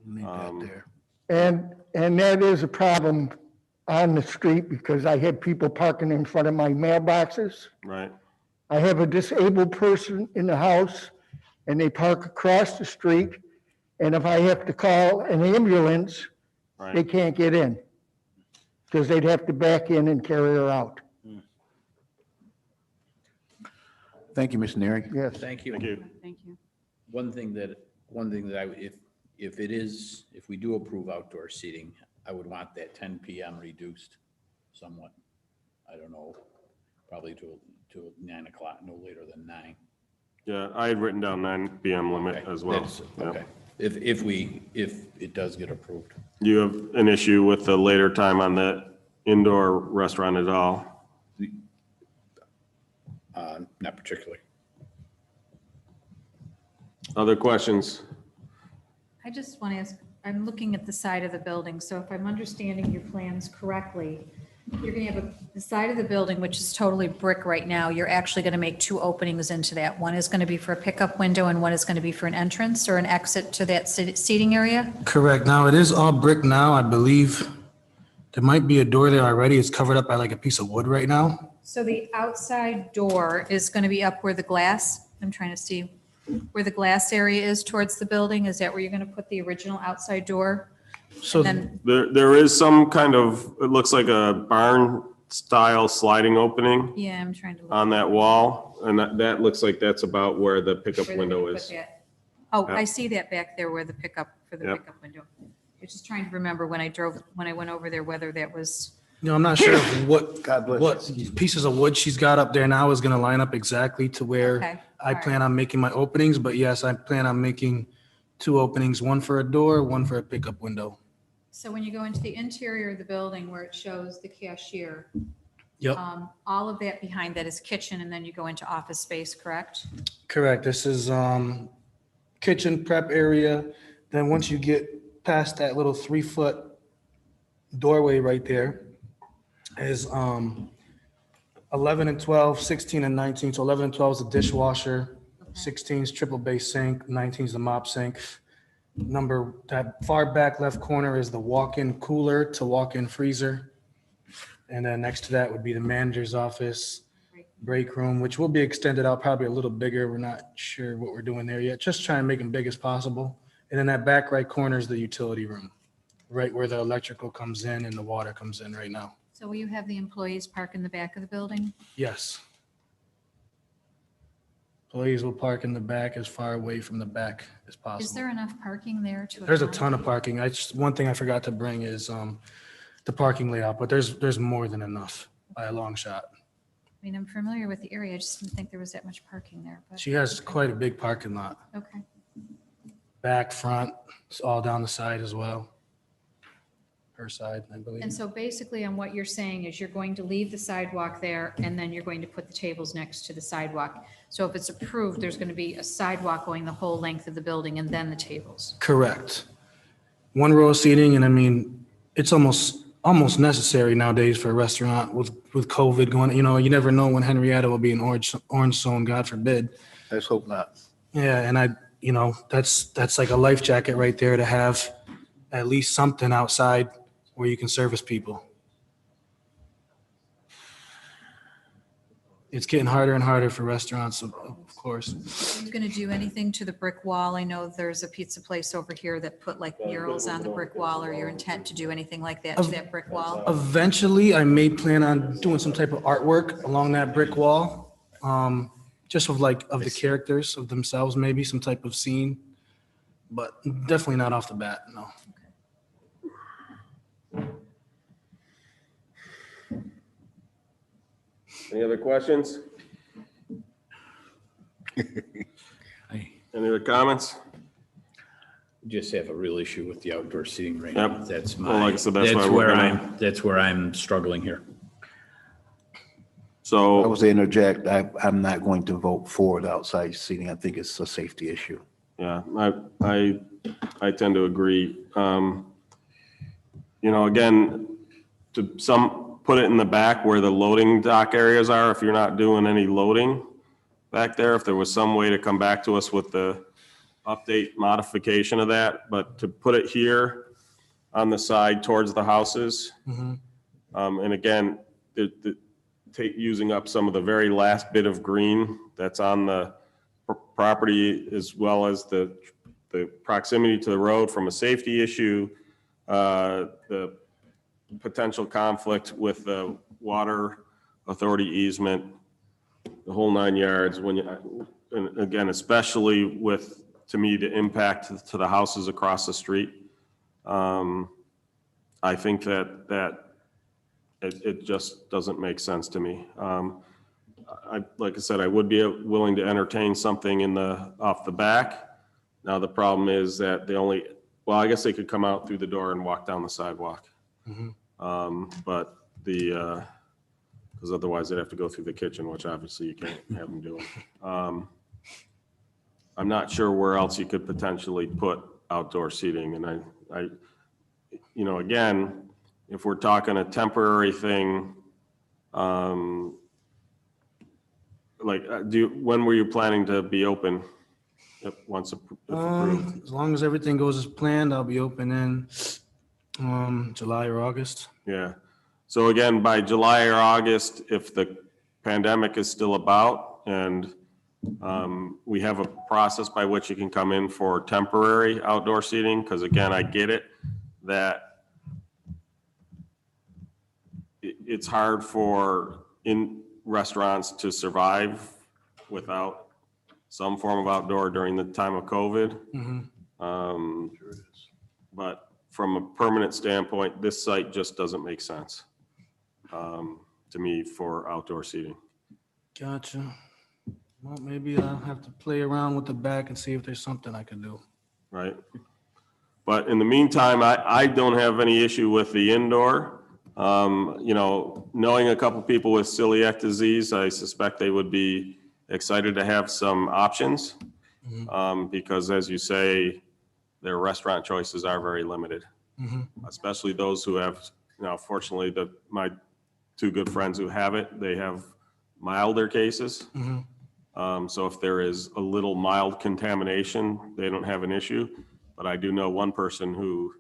Leave that there. And that is a problem on the street, because I had people parking in front of my mailboxes. Right. I have a disabled person in the house, and they park across the street, and if I have to call an ambulance, they Right. can't get in, because they'd have to back in and carry her out. Thank you, Mr. Neary. Yes. Thank you. Thank you. Thank you. One thing that if we do approve outdoor seating, I would want that 10 PM reduced somewhat. I don't know, probably to 9 o'clock, no later than 9. Yeah, I had written down 9 PM limit Okay, as well. that's- Yeah. Okay, if it does get approved. Do you have an issue with the later time on the indoor restaurant at all? Not particularly. Other questions? I just want to ask, I'm looking at the side of the building, so if I'm understanding your plans correctly, you're going to have the side of the building, which is totally brick right now, you're actually going to make two openings into that. One is going to be for a pickup window and one is going to be for an entrance or an exit to that seating area? Correct. Now, it is all brick now, I believe. There might be a door there already. It's covered up by like a piece of wood right now. So the outside door is going to be up where the glass, I'm trying to see, where the glass area is towards the building? Is that where you're going to put the original outside door? So And then, There is some kind of, it looks like a barn style sliding opening yeah, I'm trying to look. on that wall. And that looks like that's about where the pickup where they're window gonna put is. that. Oh, Yeah. I see that back there where the pickup, for the Yep. pickup window. I was just trying to remember when I went over there, whether that was, I'm not sure what, God bless what pieces of wood she's got up there now is going to line up exactly to where okay. I all right. plan on making my openings. But yes, I plan on making two openings, one for a door, one for a pickup window. So when you go into the interior of the building where it shows the cashier, Yep, all of that behind that is kitchen and then you go into office space, correct? correct. This is kitchen prep area. Then once you get past that little 3-foot doorway right there is 11 and 12, 16 and 19. So 11 and 12 is the dishwasher, 16 is triple base sink, 19 is the mop sink. That far back left corner is the walk-in cooler to walk-in freezer. And then next to that would be the manager's office, break room, which will be extended out probably a little bigger. We're not sure what we're doing there yet. Just trying to make them big as possible. And then that back right corner is the utility room, right where the electrical comes in and the water comes in right now. So will you have the employees park in the back of the building? Yes. Employees will park in the back as far away from the back as Is possible. there enough parking there to? There's a ton of accommodate? parking. One thing I forgot to bring is the parking layout, but there's more than enough by a long shot. I mean, I'm familiar with the area. I just didn't think there was that much parking there, but. She has quite a big parking lot, Okay. back, front, it's all down the side as well. Her side, I believe. And so basically on what you're saying is you're going to leave the sidewalk there and then you're going to put the tables next to the sidewalk. So if it's approved, there's going to be a sidewalk going the whole length of the building and then the tables. Correct. One row of seating, and I mean, it's almost necessary nowadays for a restaurant with COVID going, you never know when Henrietta will be in orange zone, God forbid. Let's hope not. Yeah, and that's like a life jacket right there to have at least something outside where you can service people. It's getting harder and harder for restaurants, of course. Are you going to do anything to the brick wall? I know there's a pizza place over here that put like murals on the brick wall, or your intent to do anything like that to that brick wall? Eventually, I may plan on doing some type of artwork along that brick wall, just of the characters of themselves, maybe some type of scene, but definitely not off the bat, no. Any other questions? Any other comments? Just have a real issue with the outdoor seating right Yep. now. That's Well, like I my, said, that's why we're gonna- that's where I'm struggling here. I So, was to interject, I'm not going to vote for the outside seating. I think it's a safety issue. yeah, I tend to agree. Again, put it in the back where the loading dock areas are, if you're not doing any loading back there, if there was some way to come back to us with the update modification of that, but to put it here on the side towards the houses. Mhm. And again, using up some of the very last bit of green that's on the property, as well as the proximity to the road from a safety issue, the potential conflict with the water authority easement, the whole 9 yards, and again, especially with, to me, the impact to the houses across the street. I think that it just doesn't make sense to me. Like I said, I would be willing to entertain something off the back. Now, the problem is that I guess they could come out through the door and walk down the sidewalk. Mhm. But because otherwise they'd have to go through the kitchen, which obviously you can't have them do. I'm not sure where else you could potentially put outdoor seating. And you know, again, if we're talking a temporary thing, when were you planning to be open? Once approved? As long as everything goes as planned, I'll be open in July or August. Yeah. So again, by July or August, if the pandemic is still about and we have a process by which you can come in for temporary outdoor seating, because again, I get it that it's hard for in restaurants to survive without some form of outdoor during the time of COVID. But from a permanent standpoint, this site just doesn't make sense to me for outdoor seating. Gotcha. Well, maybe I'll have to play around with the back and see if there's something I can do. Right. But in the meantime, I don't have any issue with the indoor. You know, knowing a couple people with celiac disease, I suspect they would be excited to have some options because, as you say, their restaurant choices are very limited, especially those who have, you know, fortunately, my two good friends who have it, they have milder cases. So if there is a little mild contamination, they don't have an issue. But I do know one person who,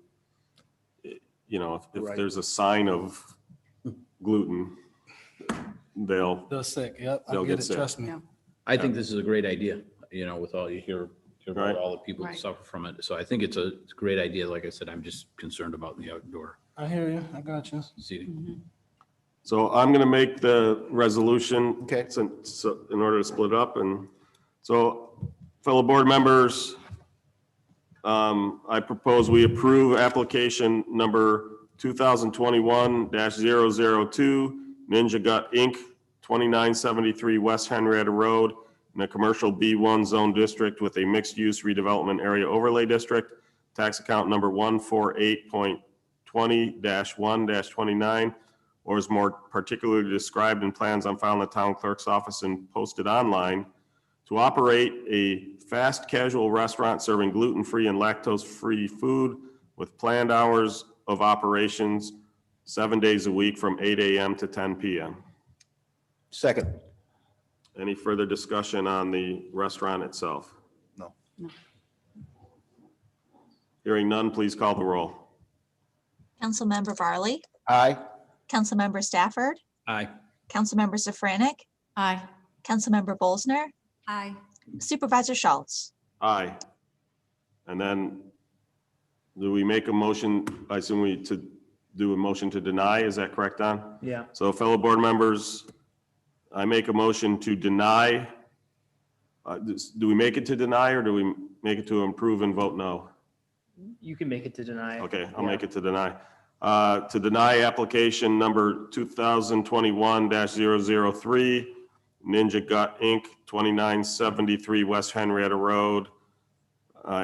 you know, if there's a sign of gluten, they'll sick. Yep, I they'll get get it. sick. Trust me. I think this is a great idea, you know, with all you hear about Right. all the people that Right. suffer from it. So I think it's a great idea. Like I said, I'm just concerned about the outdoor I hear you. I got you. seating. So I'm going to make the resolution. Okay. So in order to split up. And so fellow board members, I propose we approve application number 2021-002 Ninja Gut Inc., 2973 West Henrietta Road in a commercial B1 zone district with a mixed-use redevelopment area overlay district. Tax account number 148.20-1-29, or is more particularly described in plans on file in the town clerk's office and posted online, to operate a fast casual restaurant serving gluten-free and lactose-free food with planned hours of operations 7 days a week from 8 a.m. to 10 p.m. Second. Any further discussion on the restaurant itself? No. Hearing none, please call the roll. Councilmember Varley, Aye. Councilmember Stafford, Aye. Councilmember Safranek, Aye. Councilmember Bolzner, Aye. Supervisor Schultz. Aye. And then do we make a motion? I assume we to do a motion to deny. Is that correct, Don? Yeah. So fellow board members, I make a motion to deny. Do we make it to deny or do we make it to approve and vote no? You can make it to deny. Okay, I'll make it to deny. To deny application number 2021-003, Ninja Gut Inc., 2973 West Henrietta Road,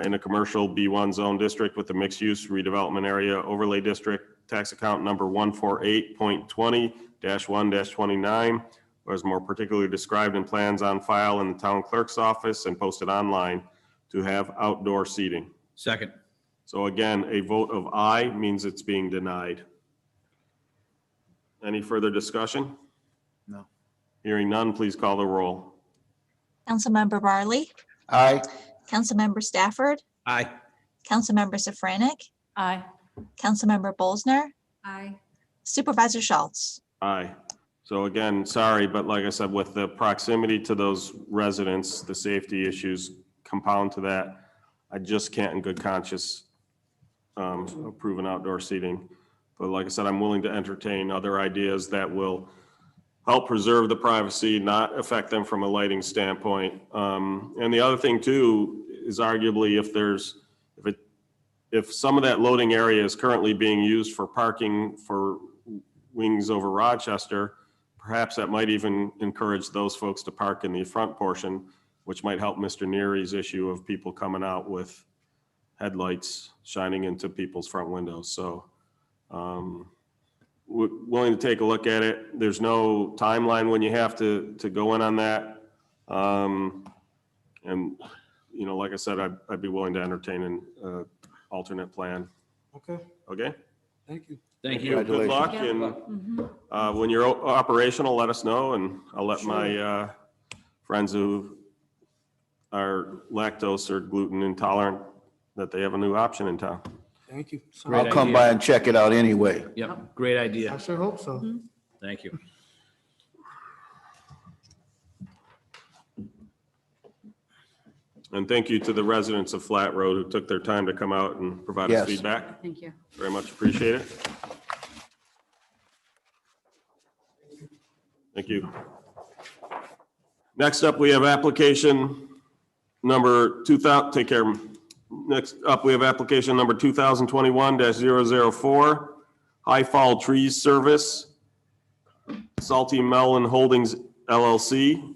in a commercial B1 zone district with a mixed-use redevelopment area overlay district, tax account number 148.20-1-29, or as more particularly described in plans on file in the town clerk's office and posted online, to have outdoor seating. Second. So again, a vote of aye means it's being denied. Any further discussion? No. Hearing none, please call the roll. Councilmember Varley, Aye. Councilmember Stafford, Aye. Councilmember Safranek, Aye. Councilmember Bolzner, Aye. Supervisor Schultz. Aye. So again, sorry, but like I said, with the proximity to those residents, the safety issues compound to that. I just can't in good conscience approve an outdoor seating. But like I said, I'm willing to entertain other ideas that will help preserve the privacy, not affect them from a lighting standpoint. And the other thing too is arguably if some of that loading area is currently being used for parking for Wings Over Rochester, perhaps that might even encourage those folks to park in the front portion, which might help Mr. Neary's issue of people coming out with headlights shining into people's front windows. So we're willing to take a look at it. There's no timeline when you have to go in on that. And you know, like I said, I'd be willing to entertain an alternate plan. Okay, Okay? thank you. Thank you. Good luck, and when you're operational, let us know, and I'll let my friends who are lactose or gluten intolerant, that they have a new option in town. Thank you. So- Great I'll come idea. by and check it out anyway. Yep, great I idea. sure hope so. Thank you. And thank you to the residents of Flat Road who took their time to come out and provide us Yes. feedback. Thank you. Very much appreciate it. Thank you. Next up, we have application number 2000, take care. Next up, we have application number 2021-004, High Fall Trees Service, Salty Melon Holdings LLC,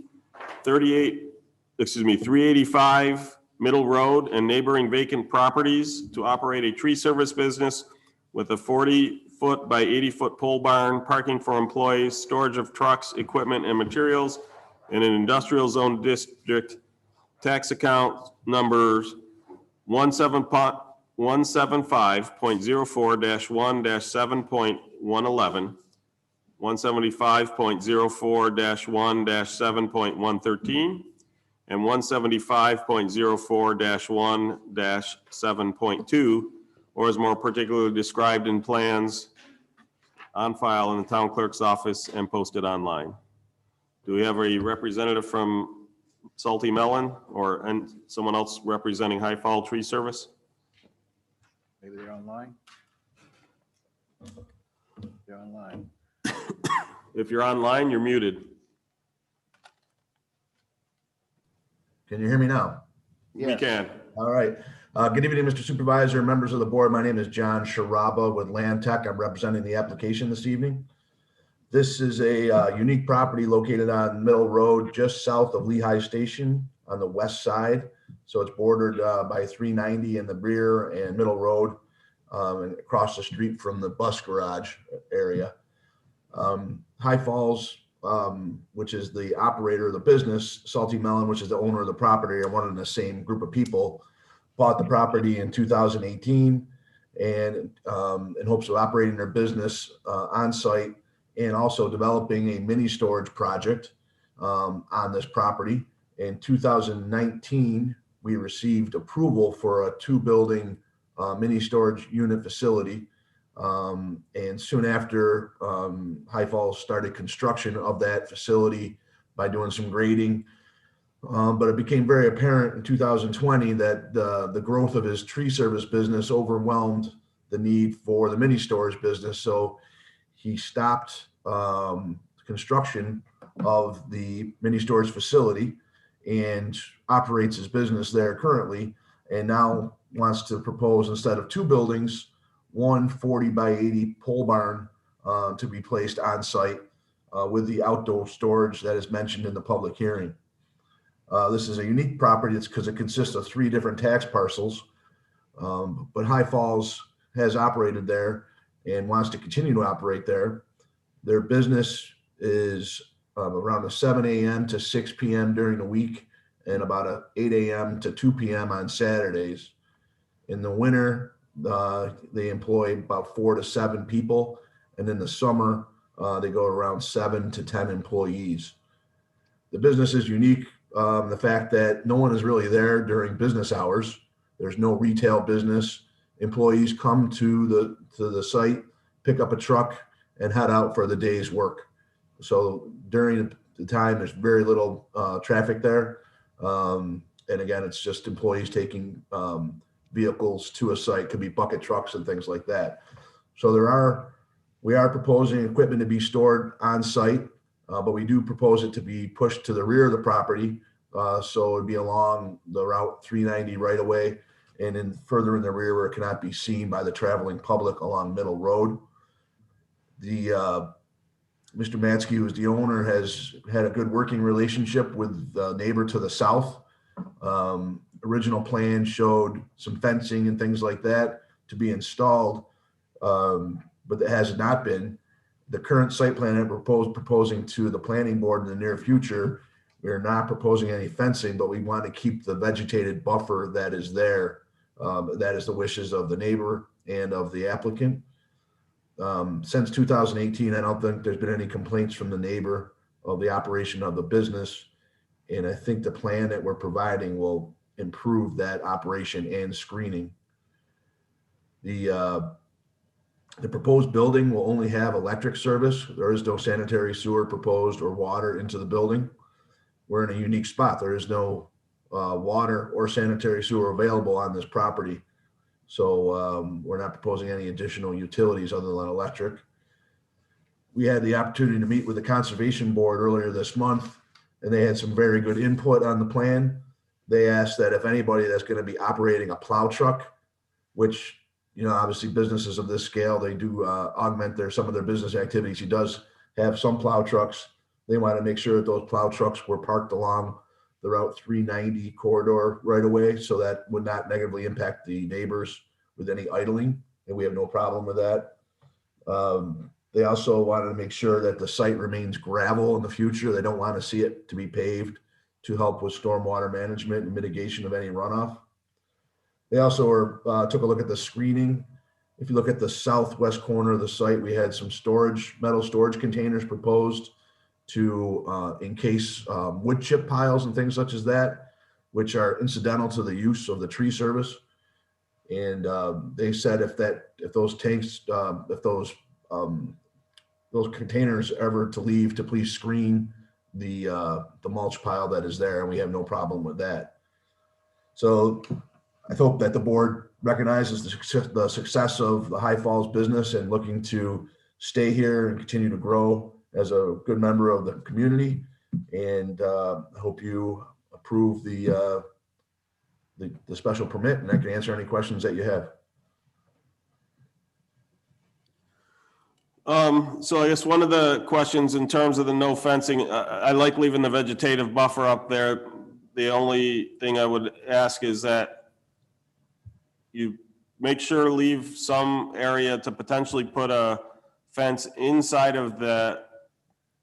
385 Middle Road and neighboring vacant properties to operate a tree service business with a 40-foot by 80-foot pole barn, parking for employees, storage of trucks, equipment, and materials in an industrial zone district, tax account numbers 175.04-1-7.111, 175.04-1-7.113, and 175.04-1-7.2, or as more particularly described in plans on file in the town clerk's office and posted online. Do we have a representative from Salty Melon and someone else representing High Fall Tree Service? Maybe they're online. They're online. If you're online, you're muted. Can you hear me now? We can. All right. Good evening, Mr. Supervisor, members of the board. My name is John Sharaba with Land Tech. I'm representing the application this evening. This is a unique property located on Middle Road, just south of Lehigh Station on the west side. So it's bordered by 390 in the rear and Middle Road, and across the street from the bus garage area. High Falls, which is the operator of the business, Salty Melon, which is the owner of the property, are one and the same group of people, bought the property in 2018 and in hopes of operating their business on site and also developing a mini storage project on this property. In 2019, we received approval for a 2-building mini storage unit facility. And soon after, High Falls started construction of that facility by doing some grading. But it became very apparent in 2020 that the growth of his tree service business overwhelmed the need for the mini storage business. So he stopped construction of the mini storage facility and operates his business there currently, and now wants to propose, instead of 2 buildings, 1 40 by 80 pole barn to be placed on site with the outdoor storage that is mentioned in the public hearing. This is a unique property. It's because it consists of 3 different tax parcels, but High Falls has operated there and wants to continue to operate there. Their business is around a 7 a.m. to 6 p.m. during the week and about a 8 a.m. to 2 p.m. on Saturdays. In the winter, they employ about 4 to 7 people, and in the summer, they go around 7 to 10 employees. The business is unique. The fact that no one is really there during business hours. There's no retail business. Employees come to the site, pick up a truck, and head out for the day's work. So during the time, there's very little traffic there. And again, it's just employees taking vehicles to a site, could be bucket trucks and things like that. So we are proposing equipment to be stored on site, but we do propose it to be pushed to the rear of the property. So it'd be along the Route 390 right away, and then further in the rear where it cannot be seen by the traveling public along Middle Road. Mr. Matsky, who is the owner, has had a good working relationship with the neighbor to the south. Original plan showed some fencing and things like that to be installed, but it has not been. The current site plan that we're proposing to the planning board in the near future We're not proposing any fencing, but we want to keep the vegetated buffer that is there. That is the wishes of the neighbor and of the applicant. Since 2018, I don't think there's been any complaints from the neighbor of the operation of the business. And I think the plan that we're providing will improve that operation and screening. The proposed building will only have electric service. There is no sanitary sewer proposed or water into the building. We're in a unique spot. There is no water or sanitary sewer available on this property. So we're not proposing any additional utilities other than electric. We had the opportunity to meet with the Conservation Board earlier this month, and they had some very good input on the plan. They asked that if anybody that's going to be operating a plow truck, which, you know, obviously businesses of this scale, they do augment some of their business activities. He does have some plow trucks. They want to make sure that those plow trucks were parked along the Route 390 corridor right away, so that would not negatively impact the neighbors with any idling, and we have no problem with that. They also wanted to make sure that the site remains gravel in the future. They don't want to see it to be paved to help with stormwater management and mitigation of any runoff. They also took a look at the screening. If you look at the southwest corner of the site, we had some metal storage containers proposed to encase wood chip piles and things such as that, which are incidental to the use of the tree service. And they said if those containers ever to leave, to please screen the mulch pile that is there, and we have no problem with that. So I hope that the board recognizes the success of the High Falls business and looking to stay here and continue to grow as a good member of the community. And I hope you approve the special permit, and I can answer any questions that you have. So I guess one of the questions in terms of the no fencing, I like leaving the vegetative buffer up there. The only thing I would ask is that you make sure to leave some area to potentially put a fence inside of the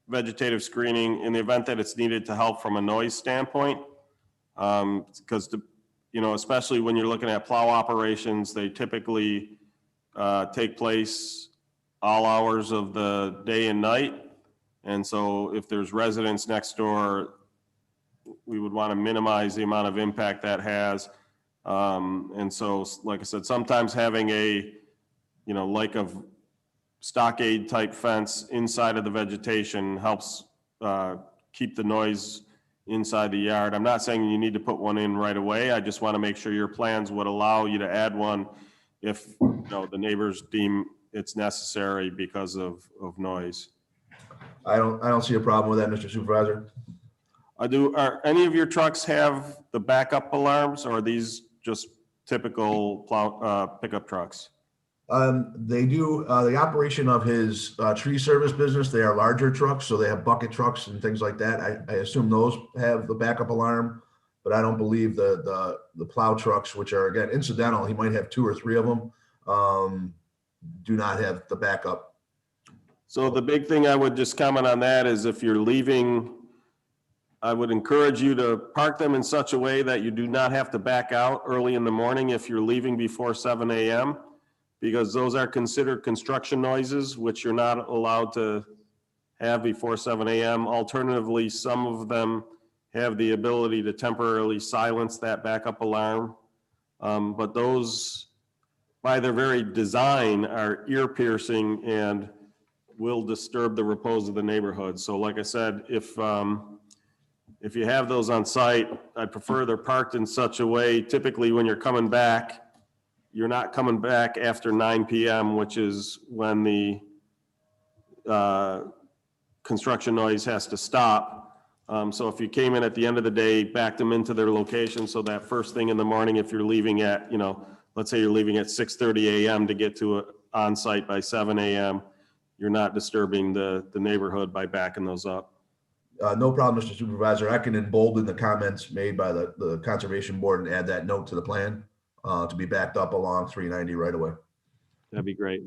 vegetative screening in the event that it's needed to help from a noise standpoint. Because, you know, especially when you're looking at plow operations, they typically take place all hours of the day and night. And so if there's residents next door, we would want to minimize the amount of impact that has. And so, like I said, sometimes having a, you know, like a stockade type fence inside of the vegetation helps keep the noise inside the yard. I'm not saying you need to put one in right away. I just want to make sure your plans would allow you to add one if, you know, the neighbors deem it's necessary because of noise. I don't see a problem with that, Mr. Supervisor. Are any of your trucks have the backup alarms, or are these just typical pickup trucks? They do the operation of his tree service business. They are larger trucks, so they have bucket trucks and things like that. I assume those have the backup alarm, but I don't believe the plow trucks, which are, again, incidental. He might have 2 or 3 of them. Do not have the backup. So the big thing I would just comment on that is if you're leaving, I would encourage you to park them in such a way that you do not have to back out early in the morning if you're leaving before 7 a.m. because those are considered construction noises, which you're not allowed to have before 7 a.m. Alternatively, some of them have the ability to temporarily silence that backup alarm. But those, by their very design, are ear piercing and will disturb the repose of the neighborhood. So like I said, if you have those on site, I prefer they're parked in such a way, typically when you're coming back, you're not coming back after 9 p.m., which is when the construction noise has to stop. So if you came in at the end of the day, backed them into their location, so that first thing in the morning, if you're leaving at, you know, let's say you're leaving at 6:30 a.m. to get to on site by 7 a.m., you're not disturbing the neighborhood by backing those up. No problem, Mr. Supervisor. I can embolden the comments made by the Conservation Board and add that note to the plan to be backed up along 390 right away. That'd be great.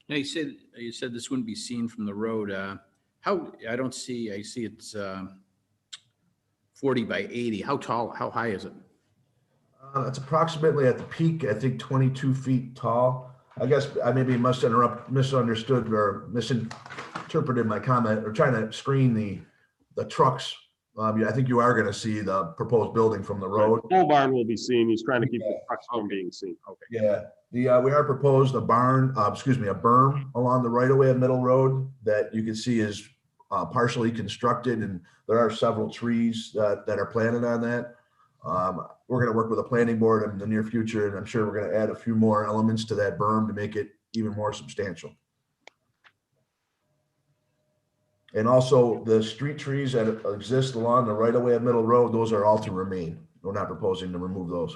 Now, you said this wouldn't be seen from the road. I see it's 40 by 80. How tall, how high is it? It's approximately at the peak, I think 22 feet tall. I guess I maybe misunderstood or misinterpreted my comment or trying to screen the trucks. I think you are going to see the proposed building from the road. The pole barn will be seen. He's trying to keep the trucks from being seen. Okay. Yeah, we are proposed a berm along the right of way of Middle Road that you can see is partially constructed, and there are several trees that are planted on that. We're going to work with the planning board in the near future, and I'm sure we're going to add a few more elements to that berm to make it even more substantial. And also the street trees that exist along the right of way of Middle Road, those are all to remain. We're not proposing to remove those.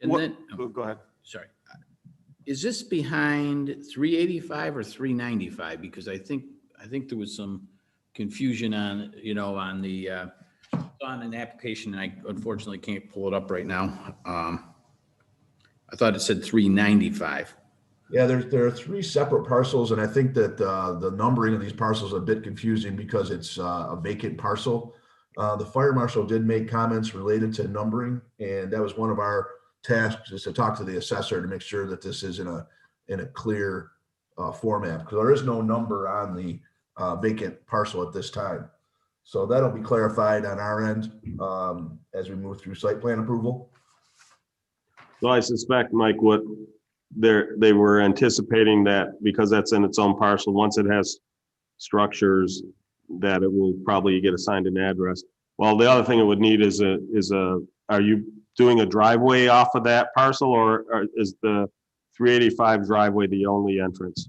And then, Go ahead. sorry. Is this behind 385 or 395? Because I think there was some confusion on, on the, on an application, and I unfortunately can't pull it up right now. I thought it said 395. Yeah, there are three separate parcels, and I think that the numbering of these parcels is a bit confusing because it's a vacant parcel. The fire marshal did make comments related to numbering, and that was one of our tasks, is to talk to the assessor to make sure that this is in a clear format, because there is no number on the vacant parcel at this time. So that'll be clarified on our end as we move through site plan approval. So I suspect, Mike, what they were anticipating that because that's in its own parcel, once it has structures, that it will probably get assigned an address. Well, the other thing it would need is are you doing a driveway off of that parcel, or is the 385 driveway the only entrance?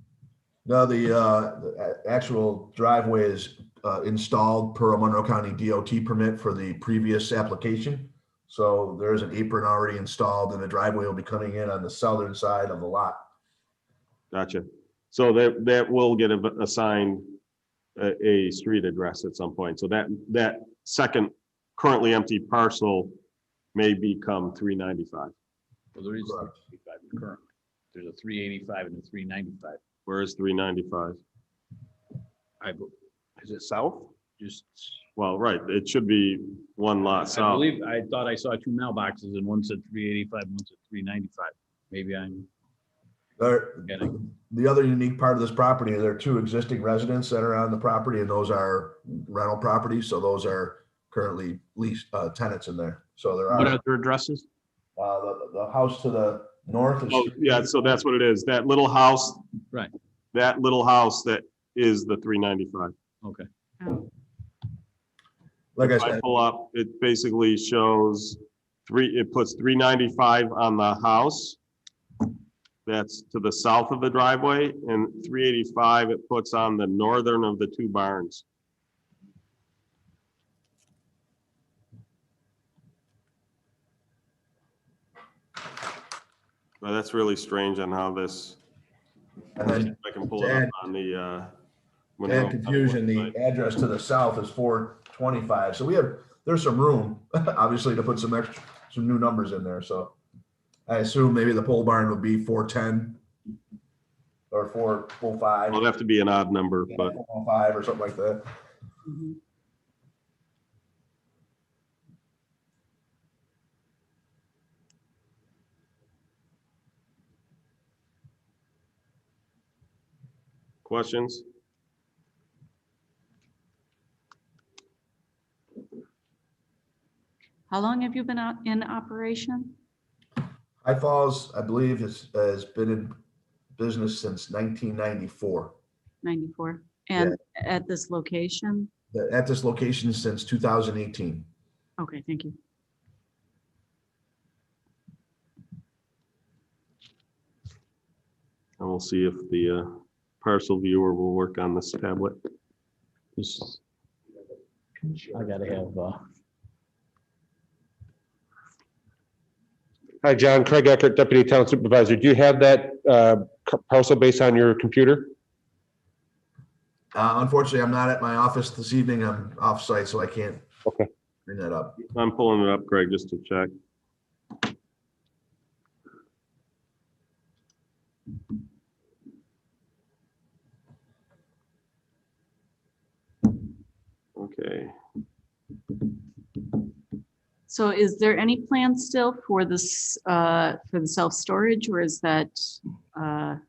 No, the actual driveway is installed per a Monroe County DOT permit for the previous application. So there's an apron already installed, and the driveway will be coming in on the southern side of the lot. Gotcha. So that will get assigned a street address at some point. So that second currently empty parcel may become 395. Well, there is 385 currently. There's a 385 and a 395. Where is 395? Is it south? Well, right. It should be one lot south. I thought I saw two mailboxes and one said 385, one said 395. Maybe I'm forgetting. The other unique part of this property, there are two existing residents that are on the property, and those are rental properties. So those are currently leased tenants in there. So there are. What are their addresses? The house to the north is. Oh, yeah. So that's what it is. That little house. Right. That little house that is the 395. Okay. Like I If said, I pull up, it basically shows it puts 395 on the house. That's to the south of the driveway, and 385 it puts on the northern of the two barns. Well, that's really strange on how this, and then I can pull it up on the, to add confusion, the address to the south is 425. So there's some room, obviously, to put some new numbers in there. So I assume maybe the pole barn would be 410 or 405. It'll have to be an odd number, but 405 or something like that. Mhm. questions? How long have you been out in operation? High Falls, I believe, has been in business since 1994. 94. And at this location? At this location since 2018. Okay, thank you. And we'll see if the parcel viewer will work on this tablet. I gotta have, Hi, John. Craig Eckert, Deputy Town Supervisor. Do you have that parcel based on your computer? Unfortunately, I'm not at my office this evening. I'm off site, so I can't bring that up. I'm pulling it up, Craig, just to check. Okay. So is there any plan still for this, for the self-storage, or is that? That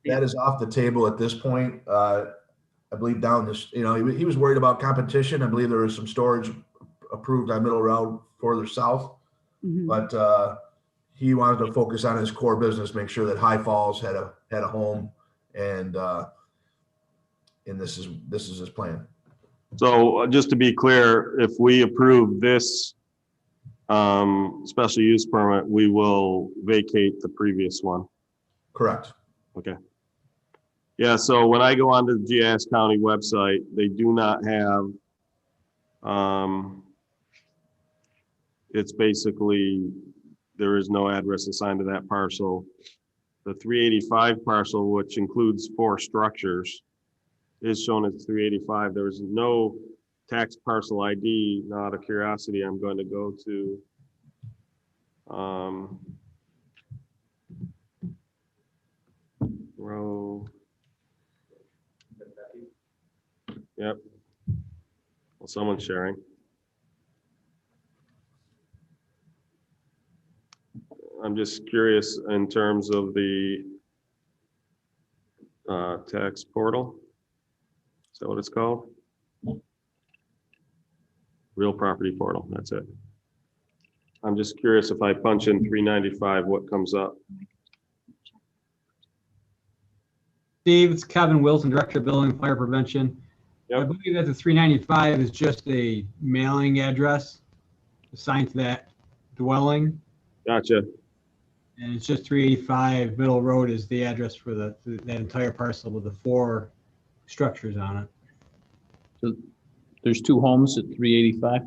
is off the table at this point. I believe down this, he was worried about competition. I believe there was some storage approved on Middle Road further south, but he wanted to focus on his core business, make sure that High Falls had a home, and this is his plan. So just to be clear, if we approve this special use permit, we will vacate the previous one. Correct. Okay. Yeah, so when I go onto the GIS County website, they do not have, it's basically, there is no address assigned to that parcel. The 385 parcel, which includes 4 structures, is shown as 385. There is no tax parcel ID. Now, out of curiosity, I'm going to go to row. Yep. Well, someone's sharing. I'm just curious in terms of the tax portal. Is that what it's called? Real property portal, that's it. I'm just curious if I punch in 395, what comes up? Steve, it's Kevin Wilson, Director of Building and Fire Prevention. I believe that the 395 is just a mailing address assigned to that dwelling. Gotcha. And it's just 385 Middle Road is the address for that entire parcel with the 4 structures on it. So there's 2 homes at 385?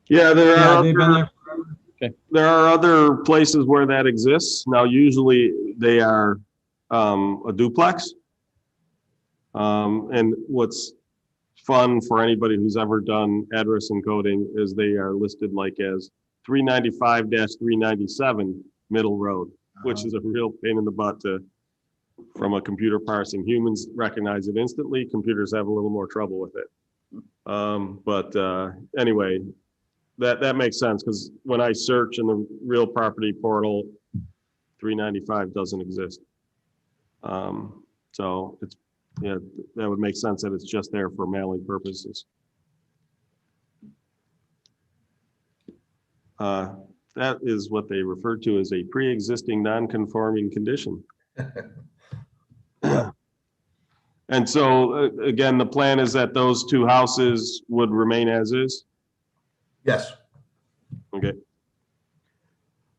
Yeah, there are. They've been there forever. Okay. There are other places where that exists. Now, usually they are a duplex. And what's fun for anybody who's ever done address encoding is they are listed like as 395-397 Middle Road, which is a real pain in the butt from a computer parsing. Humans recognize it instantly. Computers have a little more trouble with it. Anyway, that makes sense, because when I search in the real property portal, 395 doesn't exist. So it's, yeah, that would make sense that it's just there for mailing purposes. That is what they refer to as a pre-existing non-conforming condition. And so, again, the plan is that those 2 houses would remain as is? Yes. Okay.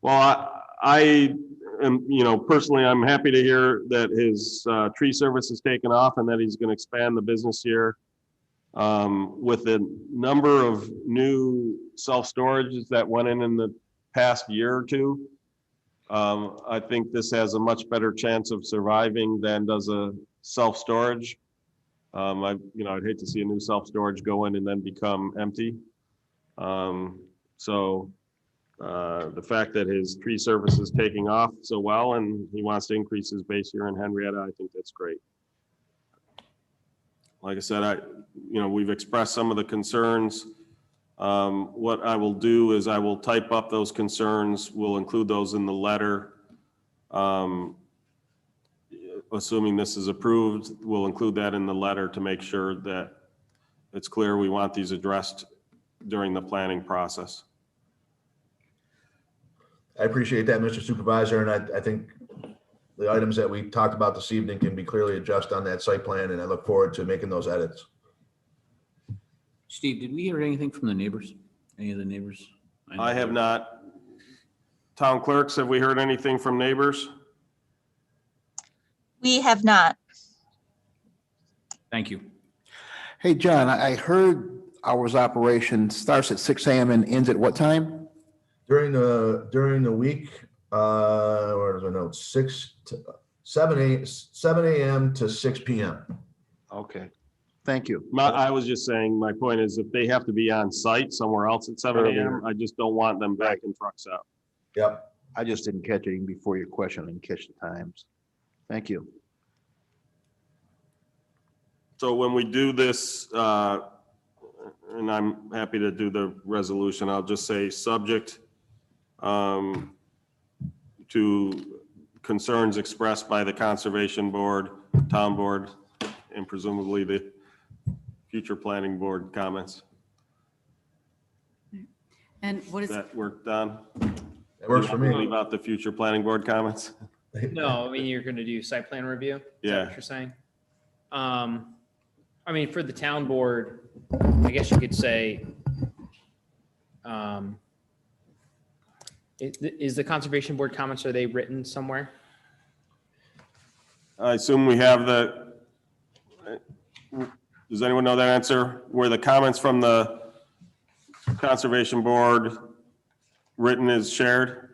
Well, I am, personally, I'm happy to hear that his tree service is taken off and that he's going to expand the business here. With the number of new self-storages that went in the past year or 2, I think this has a much better chance of surviving than does a self-storage. I'd hate to see a new self-storage go in and then become empty. So the fact that his tree service is taking off so well and he wants to increase his base here in Henrietta, I think that's great. Like I said, we've expressed some of the concerns. What I will do is I will type up those concerns. We'll include those in the letter. Assuming this is approved, we'll include that in the letter to make sure that it's clear we want these addressed during the planning process. I appreciate that, Mr. Supervisor, and I think the items that we talked about this evening can be clearly addressed on that site plan, and I look forward to making those edits. Steve, did we hear anything from the neighbors? Any of the neighbors? I have not. Town clerks, have we heard anything from neighbors? We have not. Thank you. Hey, John, I heard hours of operation starts at 6 a.m. and ends at what time? During the week, where does I know? 7 a.m. to 6 p.m. Okay, thank you. I was just saying, my point is if they have to be on site somewhere else at 7 a.m., I just don't want them backing trucks out. Yep. I just didn't catch anything before your question and catch the times. Thank you. So when we do this, and I'm happy to do the resolution. I'll just say, subject to concerns expressed by the Conservation Board, Town Board, and presumably the future Planning Board comments. And what Does is, that work, Don? That works for me. Leave out the future Planning Board comments? No, I mean, you're gonna do site plan review? Is that Yeah. what you're saying? I mean, for the town board, I guess you could say, is the conservation board comments, are they written somewhere? I assume we have does anyone know that answer? Were the comments from the Conservation Board written is shared?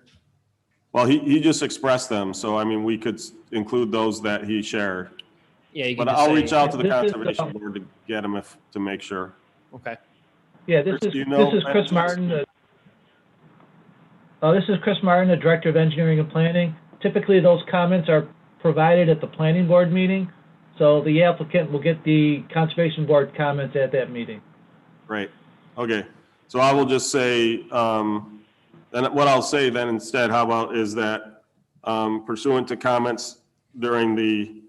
Well, he just expressed them, so I mean, we could include those that he shared. Yeah, you But can just I'll say- reach out to the This is, Conservation Board to get them to make sure. Okay. Yeah, this Chris, is, do you know- this is Chris Martin. This is Chris Martin, the Director of Engineering and Planning. Typically, those comments are provided at the Planning Board meeting, so the applicant will get the Conservation Board comments at that meeting. Great. Okay. So I will just say, then what I'll say then instead, how about is that pursuant to comments during the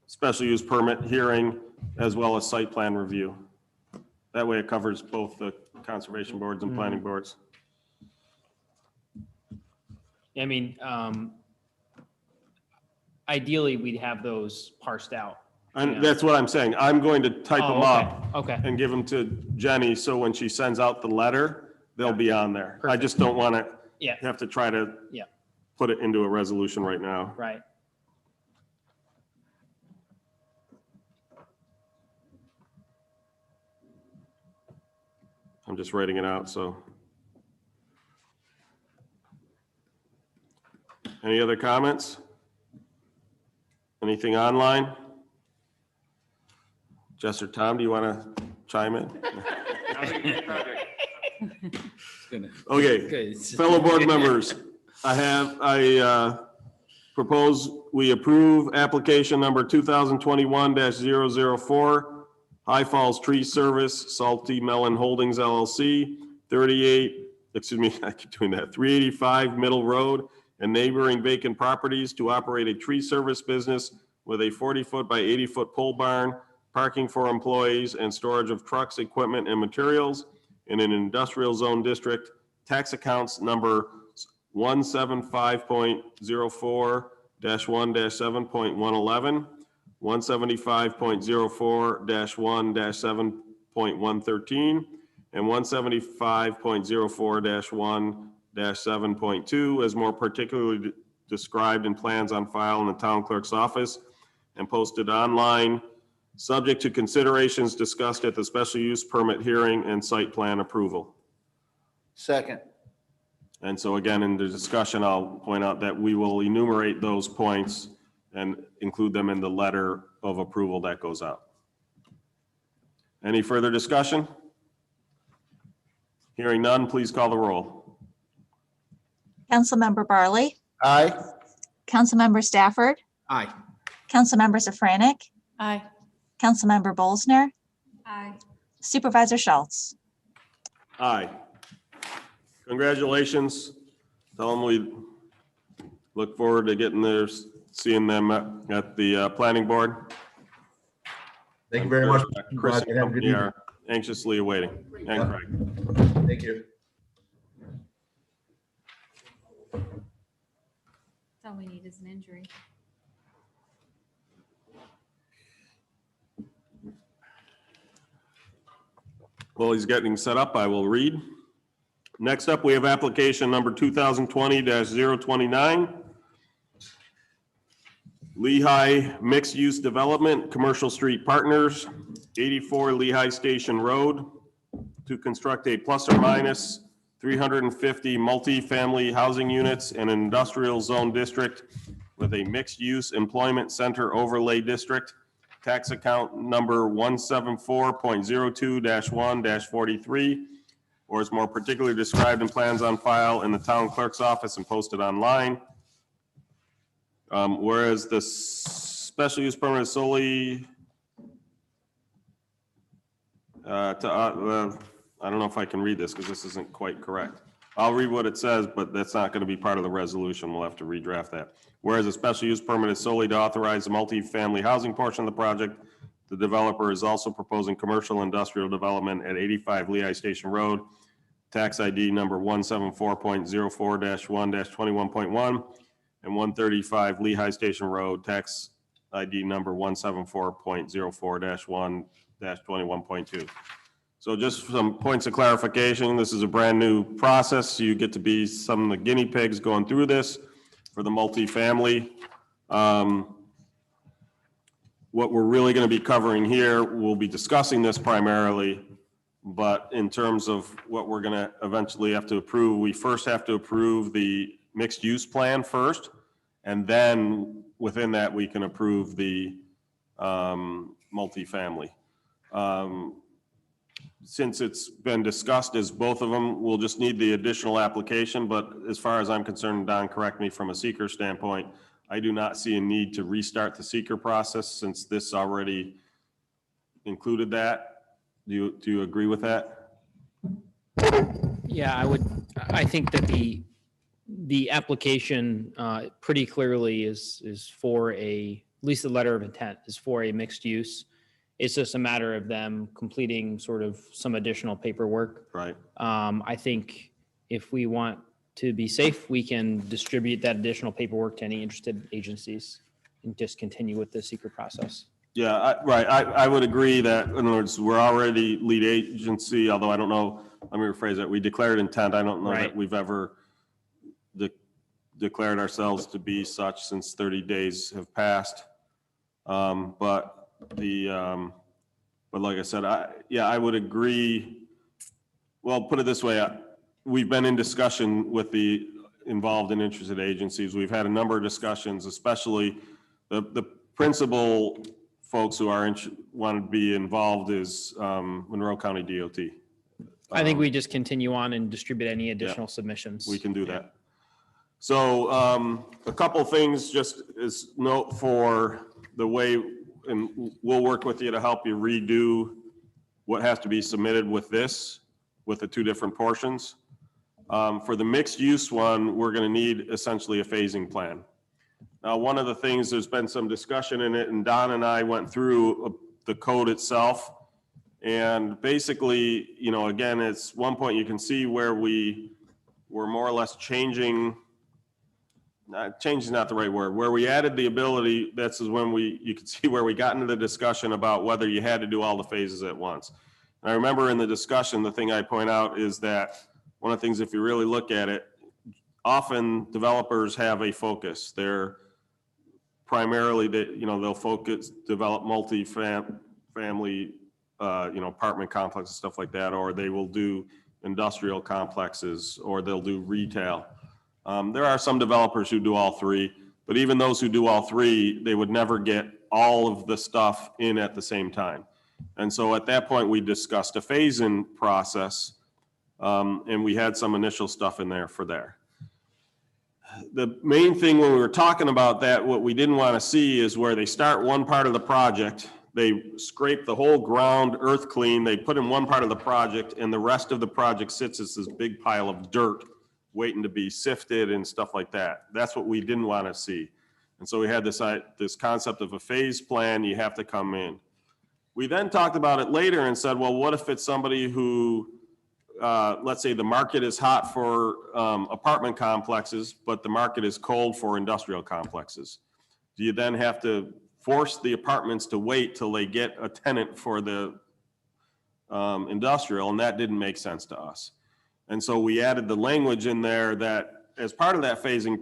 special use permit hearing as well as site plan review. That way it covers both the conservation boards and planning boards. I mean, ideally, we'd have those parsed out. And that's what I'm saying. I'm going to type Oh, them up okay. and give them to Jenny, so when she sends out the letter, they'll be on there. I just don't want to Yeah, have to try to yeah, put it into a resolution right now. right. I'm just writing it out, so. Any other comments? Anything online? Jess or Tom, do you want to chime in? Okay, fellow board members, I propose we approve application number 2021-004, High Falls Tree Service, Salty Melon Holdings LLC, 385 Middle Road, and neighboring vacant properties to operate a tree service business with a 40-foot by 80-foot pole barn, parking for employees, and storage of trucks, equipment, and materials in an industrial zone district. Tax accounts number 175.04-1-7.111, 175.04-1-7.113, and 175.04-1-7.2 as more particularly described in plans on file in the town clerk's office and posted online, subject to considerations discussed at the special use permit hearing and site plan approval. Second. And so again, in the discussion, I'll point out that we will enumerate those points and include them in the letter of approval that goes out. Any further discussion? Hearing none, please call the roll. Councilmember Barley, Aye. Councilmember Stafford, Aye. Councilmember Safranek, aye. Councilmember Bolsner, Aye. Supervisor Schultz. Aye. Congratulations. Tell them we look forward to getting there, seeing them at the planning board. Thank you very much. Chris and Have a good company evening. are anxiously awaiting. And Yeah. Craig. Thank you. That's all we need is an injury. While he's getting set up, I will read. Next up, we have application number 2020-029. Lehigh Mixed Use Development, Commercial Street Partners, 84 Lehigh Station Road, to construct a plus or minus 350 multi-family housing units in an industrial zone district with a mixed-use employment center overlay district. Tax account number 174.02-1-43, or is more particularly described in plans on file in the town clerk's office and posted online. Whereas the special use permit is solely I don't know if I can read this because this isn't quite correct. I'll read what it says, but that's not going to be part of the resolution. We'll have to redraft that. Whereas a special use permit is solely to authorize the multifamily housing portion of the project, the developer is also proposing commercial industrial development at 85 Lehigh Station Road, tax ID number 174.04-1-21.1, and 135 Lehigh Station Road, tax ID number 174.04-1-21.2. So just some points of clarification. This is a brand new process. You get to be some of the guinea pigs going through this for the multifamily. What we're really going to be covering here, we'll be discussing this primarily, but in terms of what we're going to eventually have to approve, we first have to approve the mixed use plan first, and then within that, we can approve the multifamily. Since it's been discussed as both of them, we'll just need the additional application, but as far as I'm concerned, Don, correct me, from a seeker standpoint, I do not see a need to restart the seeker process since this already included that. Do you agree with that? Yeah, I think that the application pretty clearly is for at least the letter of intent is for a mixed use. It's just a matter of them completing sort of some additional paperwork. Right. I think if we want to be safe, we can distribute that additional paperwork to any interested agencies and just continue with the secret process. Yeah, right. I would agree that, in other words, we're already lead agency, although I don't know, let me rephrase that. We declared intent. I don't know that we've ever declared ourselves to be such since 30 days have passed. But like I said, I would agree. Well, put it this way. We've been in discussion with the involved and interested agencies. We've had a number of discussions, especially the principal folks who want to be involved is Monroe County DOT. I think we just continue on and distribute any additional submissions. We can do that. So a couple things just as note for the way, and we'll work with you to help you redo what has to be submitted with this, with the two different portions. For the mixed use one, we're going to need essentially a phasing plan. Now, one of the things, there's been some discussion in it, and Don and I went through the code itself. And basically, you know, again, it's one point you can see where we were more or less changing, change is not the right word, where we added the ability, that's when you could see where we got into the discussion about whether you had to do all the phases at once. And I remember in the discussion, the thing I point out is that one of the things, if you really look at it, often developers have a focus. They're primarily, they'll focus, develop multi-family, apartment complexes, stuff like that, or they will do industrial complexes, or they'll do retail. There are some developers who do all three, but even those who do all three, they would never get all of the stuff in at the same time. And so at that point, we discussed a phase-in process, and we had some initial stuff in there for there. The main thing when we were talking about that, what we didn't want to see is where they start one part of the project, they scrape the whole ground earth clean, they put in one part of the project, and the rest of the project sits as this big pile of dirt waiting to be sifted and stuff like that. That's what we didn't want to see. And so we had this concept of a phase plan, you have to come in. We then talked about it later and said, well, what if it's somebody who, let's say the market is hot for apartment complexes, but the market is cold for industrial complexes? Do you then have to force the apartments to wait till they get a tenant for the industrial? And that didn't make sense to us. And so we added the language in there that as part of that phasing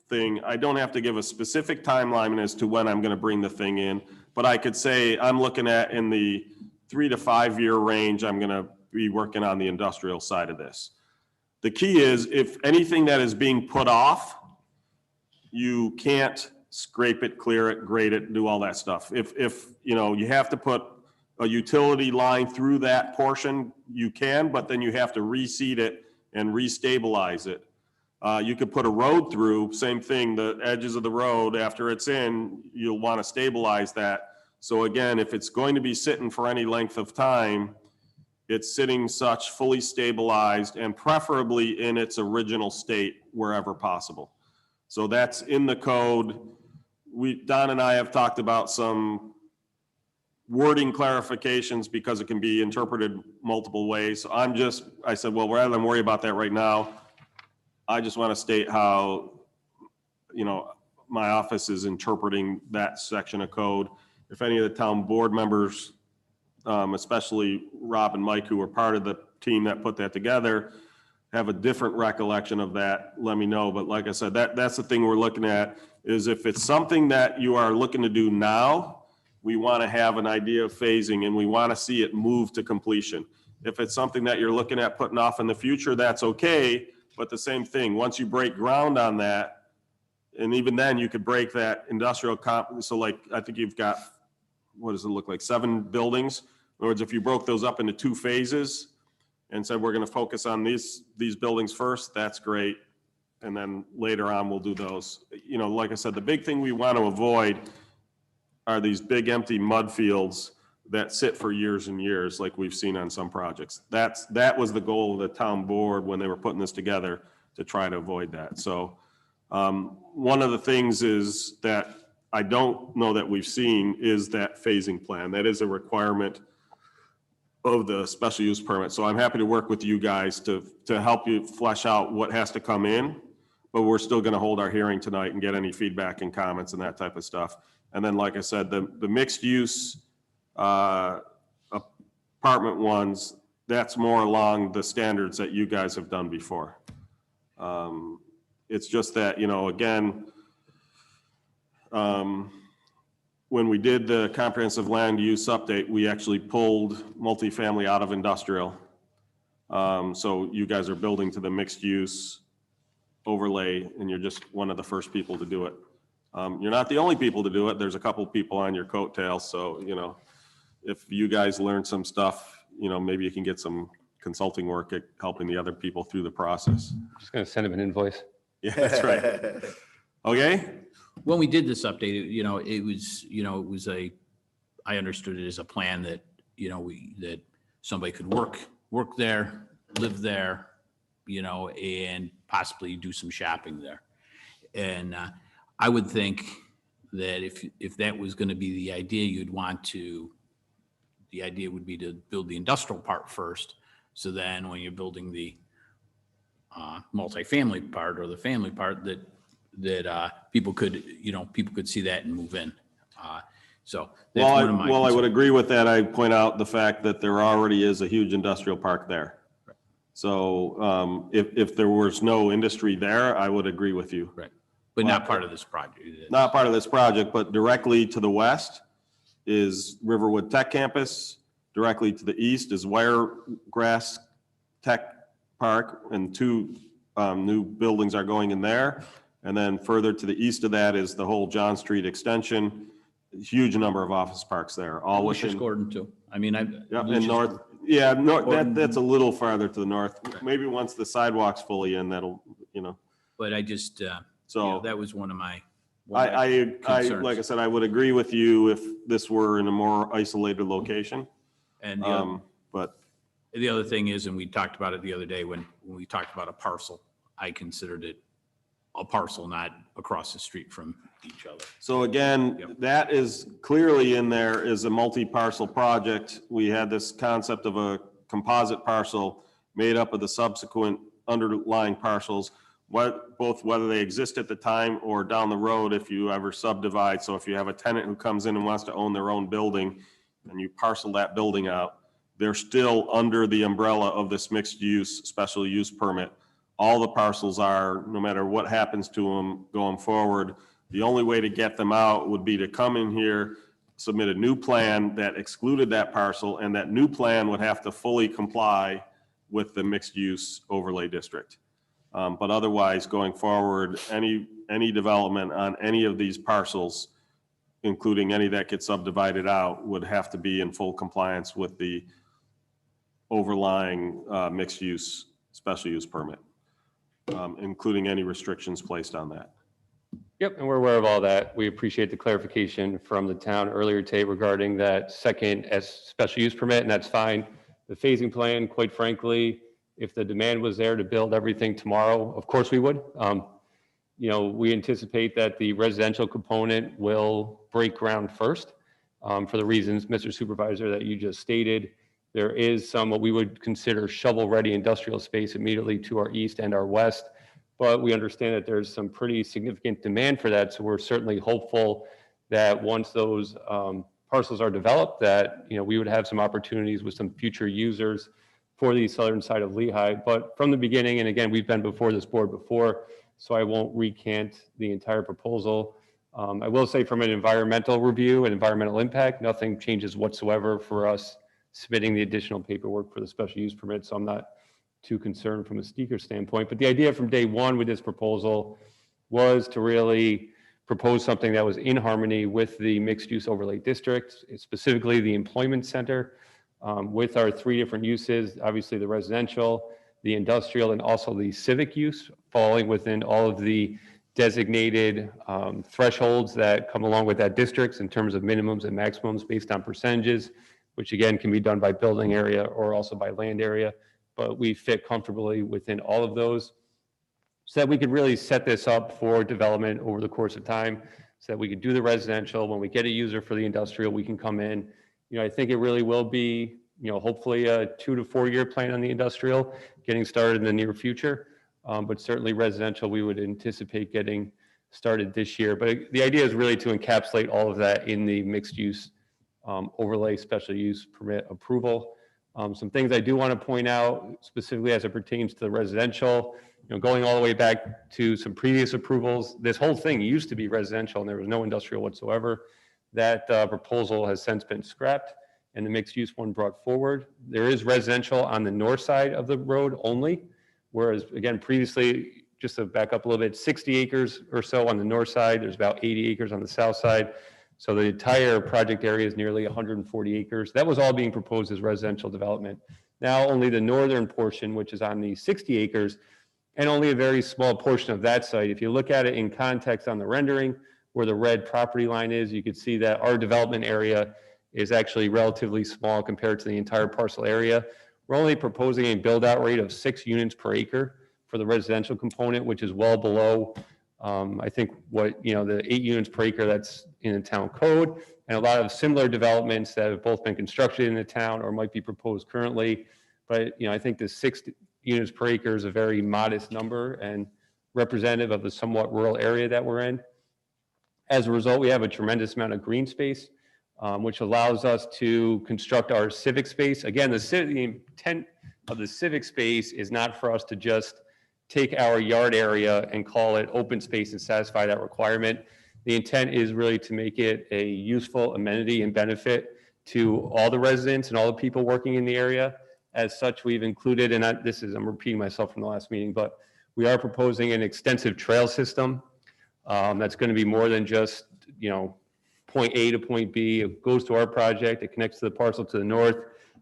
thing, I don't have to give a specific timeline as to when I'm going to bring the thing in, but I could say I'm looking at in the 3 to 5 year range, I'm going to be working on the industrial side of this. The key is if anything that is being put off, you can't scrape it, clear it, grade it, do all that stuff. If you have to put a utility line through that portion, you can, but then you have to reseed it and restabilize it. You could put a road through, same thing, the edges of the road, after it's in, you'll want to stabilize that So again, if it's going to be sitting for any length of time, it's sitting such fully stabilized and preferably in its original state wherever possible. So that's in the code. Don and I have talked about some wording clarifications because it can be interpreted multiple ways. So I said, well, rather than worry about that right now, I just want to state how, my office is interpreting that section of code. If any of the town board members, especially Rob and Mike, who were part of the team that put that together, have a different recollection of that, let me know. But like I said, that's the thing we're looking at, is if it's something that you are looking to do now, we want to have an idea of phasing and we want to see it move to completion. If it's something that you're looking at putting off in the future, that's okay. But the same thing, once you break ground on that, and even then you could break that industrial so like, I think you've got, what does it look like, 7 buildings? In other words, if you broke those up into 2 phases and said, we're going to focus on these buildings first, that's great. And then later on, we'll do those. Like I said, the big thing we want to avoid are these big empty mud fields that sit for years and years, like we've seen on some projects. That was the goal of the town board when they were putting this together, to try to avoid that. So one of the things is that I don't know that we've seen is that phasing plan. That is a requirement of the special use permit. So I'm happy to work with you guys to help you flesh out what has to come in, but we're still going to hold our hearing tonight and get any feedback and comments and that type of stuff. And then, like I said, the mixed use apartment ones, that's more along the standards that you guys have done before. It's just that, again, when we did the comprehensive land use update, we actually pulled multifamily out of industrial. So you guys are building to the mixed use overlay, and you're just one of the first people to do it. You're not the only people to do it. There's a couple people on your coattails. So, if you guys learn some stuff, maybe you can get some consulting work at helping the other people through the process. Just going to send them an invoice. Yeah, that's right. Okay. When we did this update, I understood it as a plan that, that somebody could work there, live there, and possibly do some shopping there. And I would think that if that was going to be the idea, the idea would be to build the industrial part first. So then when you're building the multifamily part or the family part, that people could see that and move in. So that's one of my I would agree with that. I point out the fact that there already is a huge industrial park there. Right. So if there was no industry there, I would agree with you. Right. But not part of this project. Not part of this project, but directly to the west is Riverwood Tech Campus. Directly to the east is Wiregrass Tech Park, and 2 new buildings are going in there. And then further to the east of that is the whole John Street extension. Huge number of office parks there, all Lucius within. Gordon too. I mean, And north. Yeah, that's a little farther to the north. Maybe once the sidewalk's fully in, that'll, But I just, that was one of my. I concerns. like I said, I would agree with you if this were in a more isolated location. And but the other thing is, and we talked about it the other day when we talked about a parcel, I considered it a parcel, not across the street from each other. So again, that is clearly in there is a multi-parcel project. We had this concept of a composite parcel made up of the subsequent underlying parcels, whether they exist at the time or down the road if you ever subdivide. So if you have a tenant who comes in and wants to own their own building and you parcel that building out, they're still under the umbrella of this mixed use special use permit. All the parcels are, no matter what happens to them going forward. The only way to get them out would be to come in here, submit a new plan that excluded that parcel, and that new plan would have to fully comply with the mixed use overlay district. But otherwise, going forward, any development on any of these parcels, including any that gets subdivided out, would have to be in full compliance with the overlying mixed use special use permit, including any restrictions placed on that. Yep, and we're aware of all that. We appreciate the clarification from the town earlier today regarding that second as special use permit, and that's fine. The phasing plan, quite frankly, if the demand was there to build everything tomorrow, of course we would. You know, we anticipate that the residential component will break ground first for the reasons, Mr. Supervisor, that you just stated. There is some what we would consider shovel-ready industrial space immediately to our east and our west, but we understand that there's some pretty significant demand for that. So we're certainly hopeful that once those parcels are developed, that, you know, we would have some opportunities with some future users for the southern side of Lehigh. But from the beginning, and again, we've been before this board before, so I won't recant the entire proposal. I will say from an environmental review and environmental impact, nothing changes whatsoever for us submitting the additional paperwork for the special use permit. So I'm not too concerned from a speaker standpoint. But the idea from day one with this proposal was to really propose something that was in harmony with the mixed use overlay district, specifically the employment center, with our three different uses, obviously the residential, the industrial, and also the civic use, falling within all of the designated thresholds that come along with that districts in terms of minimums and maximums based on percentages, which again can be done by building area or also by land area. But we fit comfortably within all of those so that we could really set this up for development over the course of time, so that we could do the residential. When we get a user for the industrial, we can come in. You know, I think it really will be, you know, hopefully a 2 to 4 year plan on the industrial, getting started in the near future. But certainly residential, we would anticipate getting started this year. But the idea is really to encapsulate all of that in the mixed use overlay special use permit approval. Some things I do want to point out specifically as it pertains to the residential, you know, going all the way back to some previous approvals, this whole thing used to be residential and there was no industrial whatsoever. That proposal has since been scrapped and the mixed use one brought forward. There is residential on the north side of the road only, whereas again, previously, just to back up a little bit, 60 acres or so on the north side, there's about 80 acres on the south side. So the entire project area is nearly 140 acres. That was all being proposed as residential development. Now only the northern portion, which is on the 60 acres, and only a very small portion of that site. If you look at it in context on the rendering, where the red property line is, you can see that our development area is actually relatively small compared to the entire parcel area. We're only proposing a build out rate of 6 units per acre for the residential component, which is well below, I think what, you know, the 8 units per acre that's in the town code, and a lot of similar developments that have both been constructed in the town or might be proposed currently. But, you know, I think the 6 units per acre is a very modest number and representative of the somewhat rural area that we're in. As a result, we have a tremendous amount of green space, which allows us to construct our civic space. Again, the intent of the civic space is not for us to just take our yard area and call it open space and satisfy that requirement. The intent is really to make it a useful amenity and benefit to all the residents and all the people working in the area. As such, we've included, and I'm repeating myself from the last meeting, but we are proposing an extensive trail system that's going to be more than just, you know, point A to point B. It goes to our project. It connects to the parcel to the north.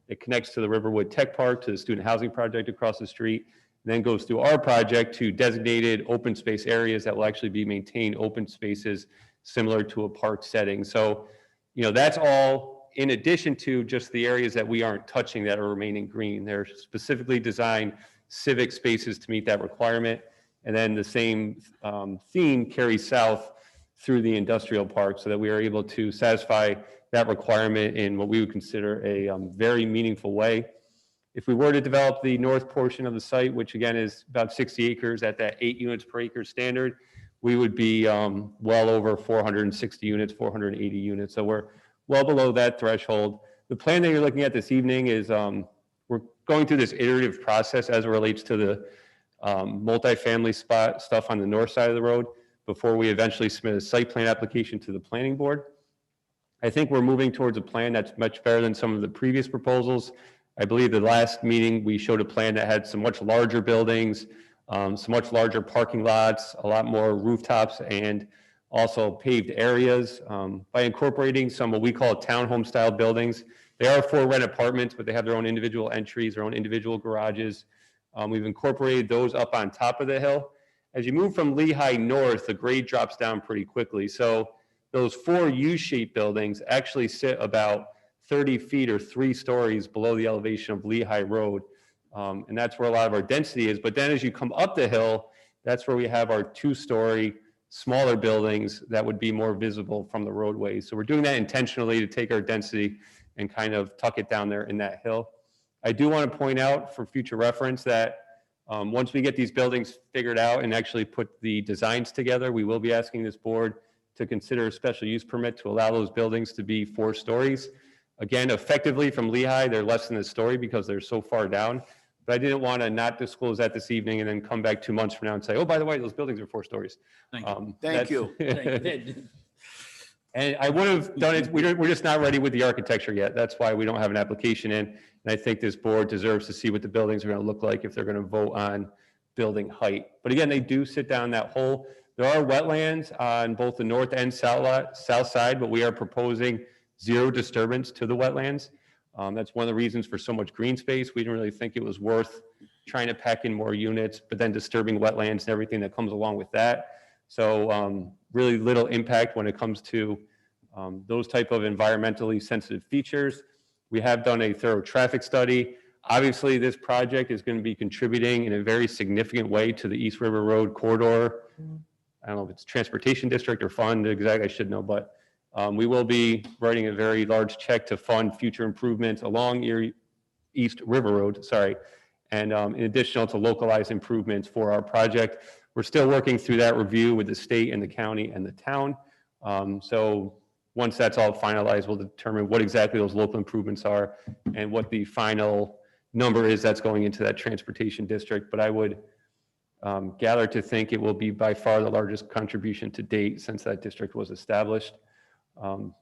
It connects to the Riverwood Tech Park, to the student housing project across the street, and then goes through our project to designated open space areas that will actually be maintained open spaces similar to a park setting. So, you know, that's all in addition to just the areas that we aren't touching that are remaining green. They're specifically designed civic spaces to meet that requirement. And then the same theme carries south through the industrial park so that we are able to satisfy that requirement in what we would consider a very meaningful way. If we were to develop the north portion of the site, which again is about 60 acres at that 8 units per acre standard, we would be well over 460 units, 480 units. So we're well below that threshold. The plan that you're looking at this evening is we're going through this iterative process as it relates to the multifamily stuff on the north side of the road before we eventually submit a site plan application to the planning board. I think we're moving towards a plan that's much better than some of the previous proposals. I believe the last meeting we showed a plan that had some much larger buildings, some much larger parking lots, a lot more rooftops, and also paved areas. By incorporating some what we call townhome style buildings, they are for rent apartments, but they have their own individual entries, their own individual garages. We've incorporated those up on top of the hill. As you move from Lehigh north, the grade drops down pretty quickly. So those 4 U-shaped buildings actually sit about 30 feet or 3 stories below the elevation of Lehigh Road. And that's where a lot of our density is. But then as you come up the hill, that's where we have our 2-story smaller buildings that would be more visible from the roadway. So we're doing that intentionally to take our density and kind of tuck it down there in that hill. I do want to point out for future reference that once we get these buildings figured out and actually put the designs together, we will be asking this board to consider a special use permit to allow those buildings to be 4 stories. Again, effectively from Lehigh, they're less than a story because they're so far down. But I didn't want to not disclose that this evening and then come back 2 months from now and say, oh, by the way, those buildings are 4 stories. Thank you. Thank you. And I would have done it, we're just not ready with the architecture yet. That's why we don't have an application in. And I think this board deserves to see what the buildings are going to look like if they're going to vote on building height. But again, they do sit down that hole. There are wetlands on both the north and south side, but we are proposing 0 disturbance to the wetlands. That's one of the reasons for so much green space. We didn't really think it was worth trying to pack in more units, but then disturbing wetlands and everything that comes along with that. So really little impact when it comes to those type of environmentally sensitive features. We have done a thorough traffic study. Obviously, this project is going to be contributing in a very significant way to the East River Road corridor. I don't know if it's transportation district or fund, exactly, I should know, but we will be writing a very large check to fund future improvements along East River Road, sorry, and in addition to localized improvements for our project. We're still working through that review with the state and the county and the town. So once that's all finalized, we'll determine what exactly those local improvements are and what the final number is that's going into that transportation district. But I would gather to think it will be by far the largest contribution to date since that district was established. So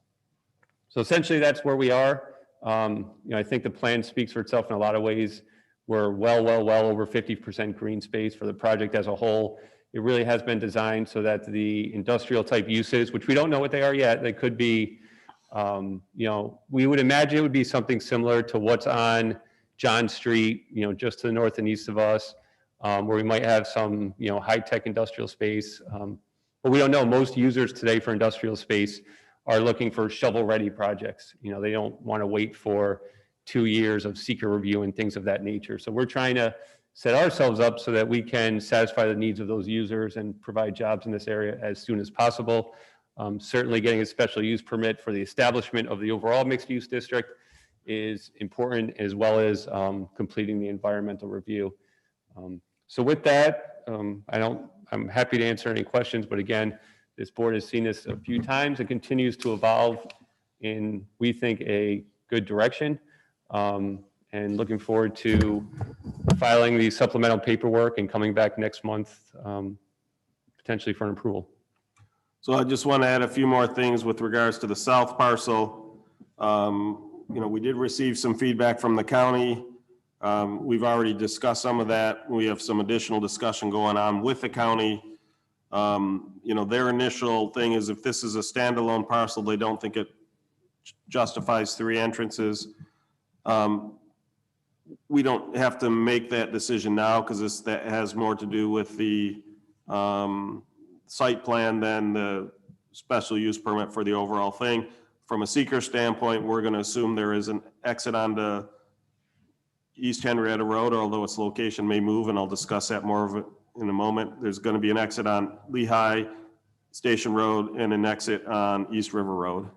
essentially that's where we are. I think the plan speaks for itself in a lot of ways. We're well over 50% green space for the project as a whole. It really has been designed so that the industrial type uses, which we don't know what they are yet, they could be, we would imagine it would be something similar to what's on John Street, just to the north and east of us, where we might have some, high-tech industrial space. But we don't know. Most users today for industrial space are looking for shovel-ready projects. They don't want to wait for 2 years of seeker review and things of that nature. So we're trying to set ourselves up so that we can satisfy the needs of those users and provide jobs in this area as soon as possible. Certainly getting a special use permit for the establishment of the overall mixed use district is important, as well as completing the environmental review. So with that, I'm happy to answer any questions, but again, this board has seen this a few times. It continues to evolve in, we think, a good direction. And looking forward to filing the supplemental paperwork and coming back next month, potentially for an approval. So I just want to add a few more things with regards to the south parcel. We did receive some feedback from the county. We've already discussed some of that. We have some additional discussion going on with the county. Their initial thing is if this is a standalone parcel, they don't think it justifies 3 entrances. We don't have to make that decision now because that has more to do with the site plan than the special use permit for the overall thing. From a seeker standpoint, we're going to assume there is an exit onto East Henrietta Road, although its location may move, and I'll discuss that more of it in a moment. There's going to be an exit on Lehigh Station Road and an exit on East River Road.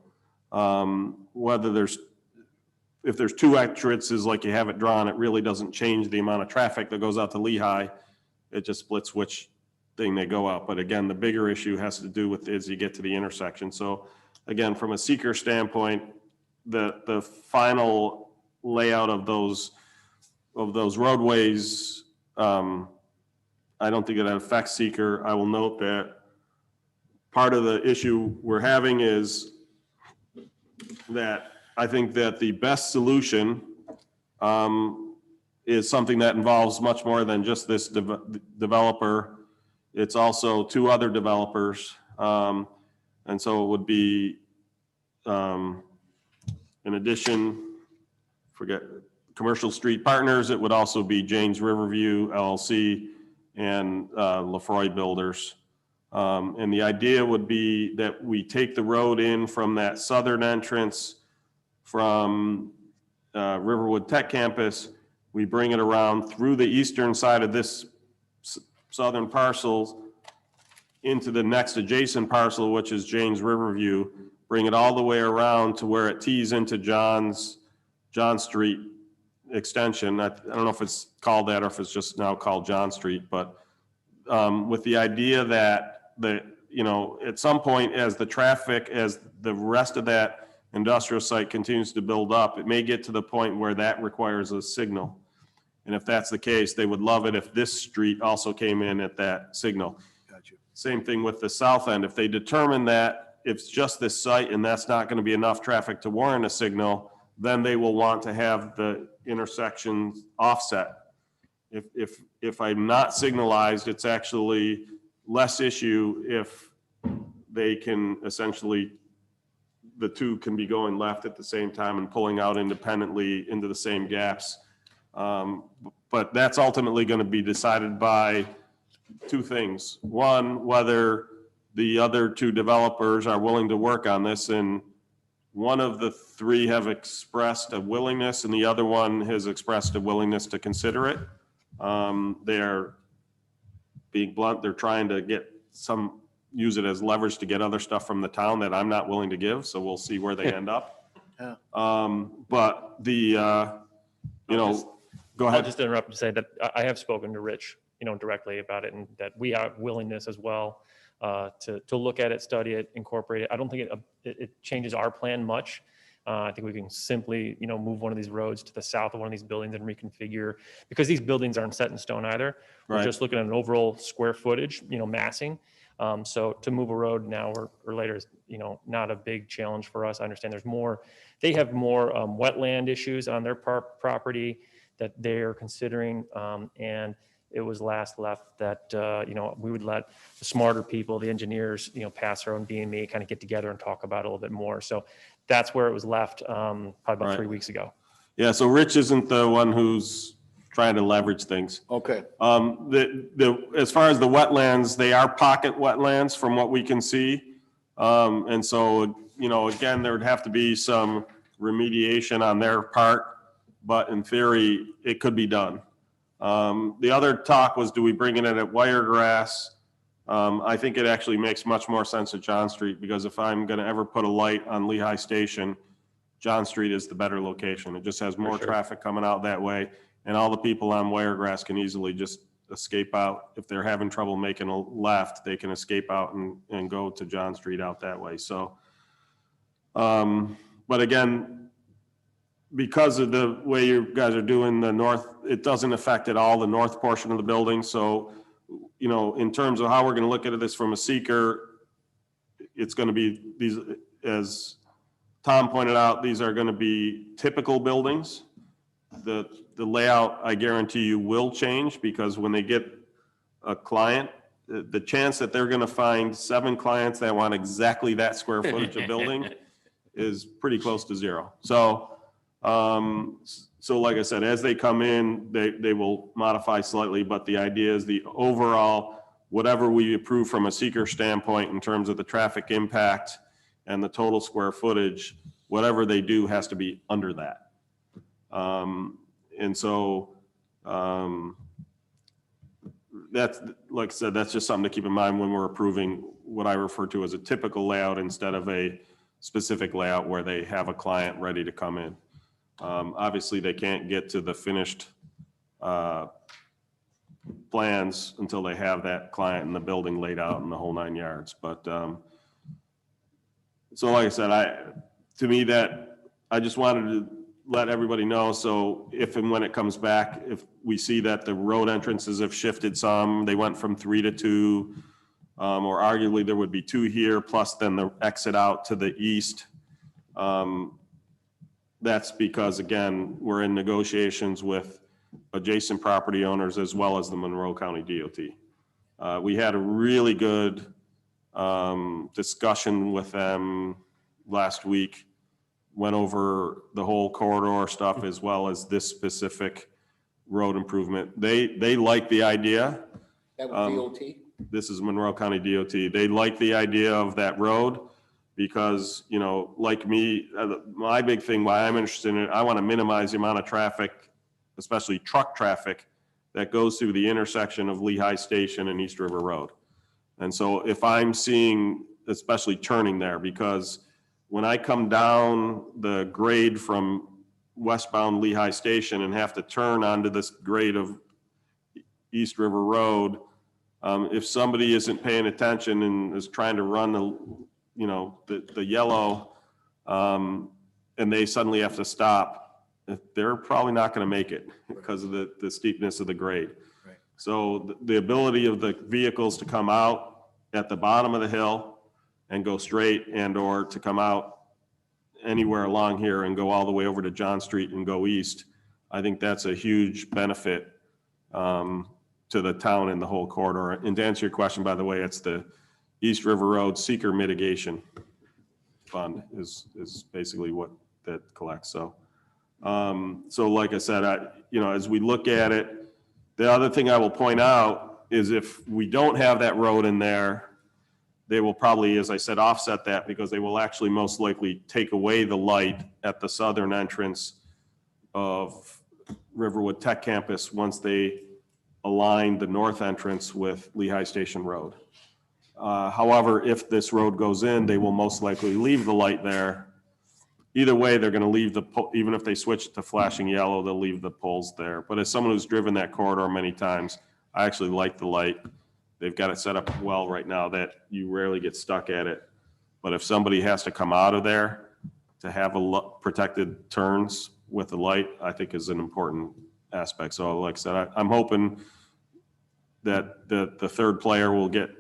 If there's 2 entrances like you have it drawn, it really doesn't change the amount of traffic that goes out to Lehigh. It just splits which thing they go out. But again, the bigger issue has to do with as you get to the intersection. So again, from a seeker standpoint, the final layout of those roadways, I don't think it affects seeker. I will note that part of the issue we're having is that I think that the best solution is something that involves much more than just this developer. It's also 2 other developers. And so it would be, in addition, Commercial Street Partners, it would also be James Riverview LLC and Lefroy Builders. And the idea would be that we take the road in from that southern entrance from Riverwood Tech Campus. We bring it around through the eastern side of this southern parcel into the next adjacent parcel, which is James Riverview, bring it all the way around to where it tees into John Street extension. I don't know if it's called that or if it's just now called John Street, but with the idea that at some point as the traffic, as the rest of that industrial site continues to build up, it may get to the point where that requires a signal. And if that's the case, they would love it if this street also came in at that signal. Gotcha. Same thing with the south end. If they determine that it's just this site and that's not going to be enough traffic to warrant a signal, then they will want to have the intersection offset. If I'm not signalized, it's actually less issue if they can essentially, the two can be going left at the same time and pulling out independently into the same gaps. But that's ultimately going to be decided by two things. One, whether the other two developers are willing to work on this, and one of the three have expressed a willingness and the other one has expressed a willingness to consider it. They're being blunt, they're trying to use it as leverage to get other stuff from the town that I'm not willing to give, so we'll see where they end up. Yeah. But go ahead. I'll just interrupt and say that I have spoken to Rich, directly about it, and that we have willingness as well to look at it, study it, incorporate it. I don't think it changes our plan much. I think we can simply, move one of these roads to the south of one of these buildings and reconfigure, because these buildings aren't set in stone either. We're Right. just looking at an overall square footage, massing. So to move a road now or later is, not a big challenge for us. I understand they have more wetland issues on their property that they're considering. And it was last left that, we would let the smarter people, the engineers, pass their own BME, kind of get together and talk about it a little bit more. So that's where it was left, probably about Right. 3 weeks ago. Yeah, so Rich isn't the one who's trying to leverage things. Okay. As far as the wetlands, they are pocket wetlands from what we can see. And so, again, there would have to be some remediation on their part, but in theory, it could be done. The other talk was, do we bring it in at Wiregrass? I think it actually makes much more sense at John Street, because if I'm going to ever put a light on Lehigh Station, John Street is the better location. It just has more traffic coming out that way. And all the people on Wiregrass can easily just escape out. If they're having trouble making a left, they can escape out and go to John Street out that way. So, but again, because of the way you guys are doing the north, it doesn't affect at all the north portion of the building. So, in terms of how we're going to look at this from a seeker, it's going to be these, as Tom pointed out, these are going to be typical buildings. The layout, I guarantee you, will change, because when they get a client, the chance that they're going to find 7 clients that want exactly that square footage of building is pretty close to zero. So like I said, as they come in, they will modify slightly, but the idea is the overall, whatever we approve from a seeker standpoint in terms of the traffic impact and the total square footage, whatever they do has to be under that. And so that's, like I said, that's just something to keep in mind when we're approving what I refer to as a typical layout instead of a specific layout where they have a client ready to come in. Obviously, they can't get to the finished plans until they have that client in the building laid out in the whole 9 yards. But so like I said, to me, that I just wanted to let everybody know. So if and when it comes back, if we see that the road entrances have shifted some, they went from 3 to 2, or arguably there would be 2 here, plus then the exit out to the east. That's because, again, we're in negotiations with adjacent property owners as well as the Monroe County DOT. We had a really good discussion with them last week, went over the whole corridor stuff as well as this specific road improvement. They like the idea. That Um, was DOT? This is Monroe County DOT. They like the idea of that road because, you know, like me, my big thing, why I'm interested in it, I want to minimize the amount of traffic, especially truck traffic, that goes through the intersection of Lehigh Station and East River Road. And so if I'm seeing, especially turning there, because when I come down the grade from westbound Lehigh Station and have to turn onto this grade of East River Road, if somebody isn't paying attention and is trying to run the yellow, and they suddenly have to stop, they're probably not going to make it because of the steepness of the grade. Right. So the ability of the vehicles to come out at the bottom of the hill and go straight, and or to come out anywhere along here and go all the way over to John Street and go east, I think that's a huge benefit to the town and the whole corridor. And to answer your question, by the way, it's the East River Road Seeker Mitigation Fund is basically what that collects. So, so like I said, as we look at it, the other thing I will point out is if we don't have that road in there, they will probably, as I said, offset that because they will actually most likely take away the light at the southern entrance of Riverwood Tech Campus once they align the north entrance with Lehigh Station Road. However, if this road goes in, they will most likely leave the light there. Either way, they're going to leave even if they switch it to flashing yellow, they'll leave the poles there. But as someone who's driven that corridor many times, I actually like the light. They've got it set up well right now that you rarely get stuck at it. But if somebody has to come out of there to have protected turns with the light, I think is an important aspect. So like I said, I'm hoping that the third player will get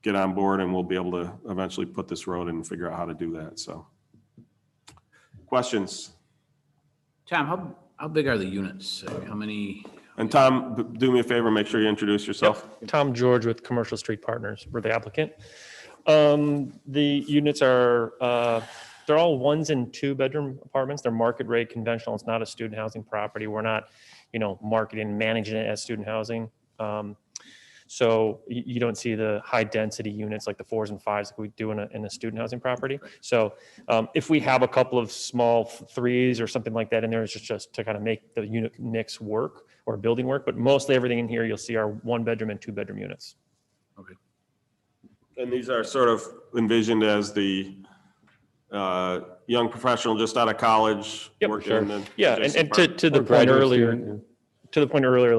on board and we'll be able to eventually put this road in and figure out how to do that. So questions? Tom, how big are the units? How many? And Tom, do me a favor, make sure you introduce yourself. Yep. Tom George with Commercial Street Partners. We're the applicant. The units are, they're all 1 and 2 bedroom apartments. They're market rate conventional. It's not a student housing property. We're not, marketing and managing it as student housing. So you don't see the high density units like the 4s and 5s like we do in a student housing property. So if we have a couple of small 3s or something like that in there, it's just to kind of make the unit mix work or building work. But mostly everything in here you'll see are 1 bedroom and 2 bedroom units. Okay. And these are sort of envisioned as the young professional just out of college. Yep, working sure. in the Yeah, and adjacent to the or point graduate earlier, student,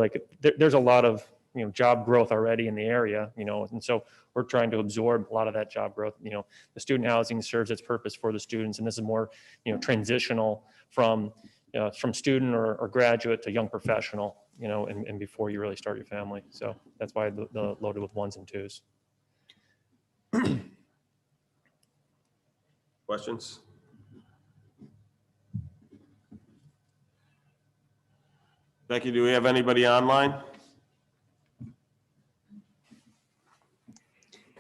like there's a lot of job growth already in the area, and so we're trying to absorb a lot of that job growth. The student housing serves its purpose for the students, and this is more transitional from student or graduate to young professional, and before you really start your family. So that's why the loaded with 1s and 2s. Questions? Becky, do we have anybody online?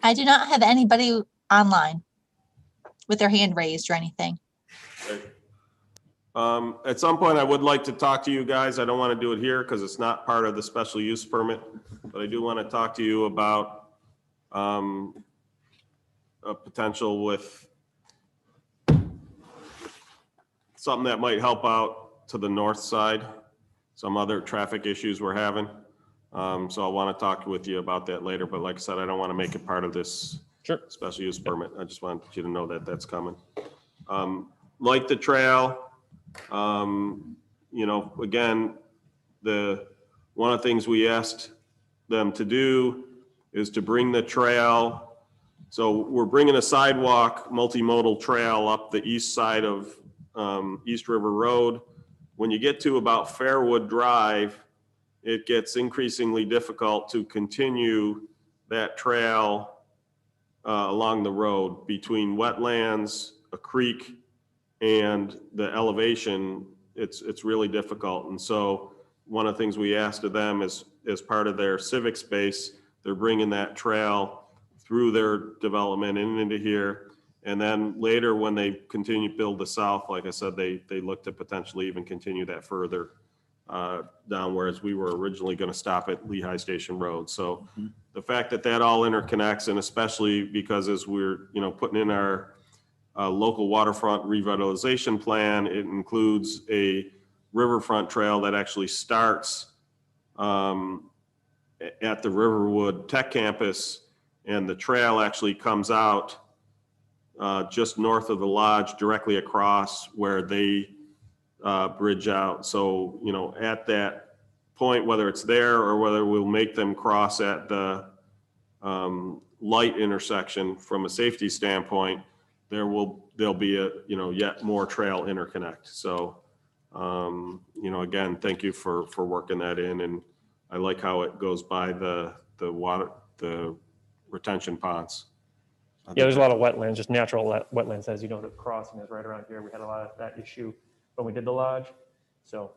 I do not have anybody online with their hand raised or anything. Okay. At some point, I would like to talk to you guys. I don't want to do it here because it's not part of the special use permit, but I do want to talk to you about a potential with something that might help out to the north side, some other traffic issues we're having. So I want to talk with you about that later, but like I said, I don't want to make it part of this special use permit. I just wanted you to know that that's coming. Like the trail, again, one of the things we asked them to do is to bring the trail. So we're bringing a sidewalk multimodal trail up the east side of East River Road. When you get to about Fairwood Drive, it gets increasingly difficult to continue that trail along the road between wetlands, a creek, and the elevation. It's really difficult. And so one of the things we asked of them is, as part of their civic space, they're bringing that trail through their development and into here. And then later, when they continue to build the south, like I said, they look to potentially even continue that further down, whereas we were originally going to stop at Lehigh Station Road. So the fact that that all interconnects, and especially because as we're, putting in our local waterfront revitalization plan, it includes a riverfront trail that actually starts at the Riverwood Tech Campus, and the trail actually comes out just north of the lodge, directly across where they bridge out. So, at that point, whether it's there or whether we'll make them cross at the light intersection from a safety standpoint, there'll be a, yet more trail interconnect. So, again, thank you for working that in, and I like how it goes by the retention ponds. Yeah, there's a lot of wetlands, just natural wetlands, as you know, the crossing is right around here. We had a lot of that issue when we did the lodge. So,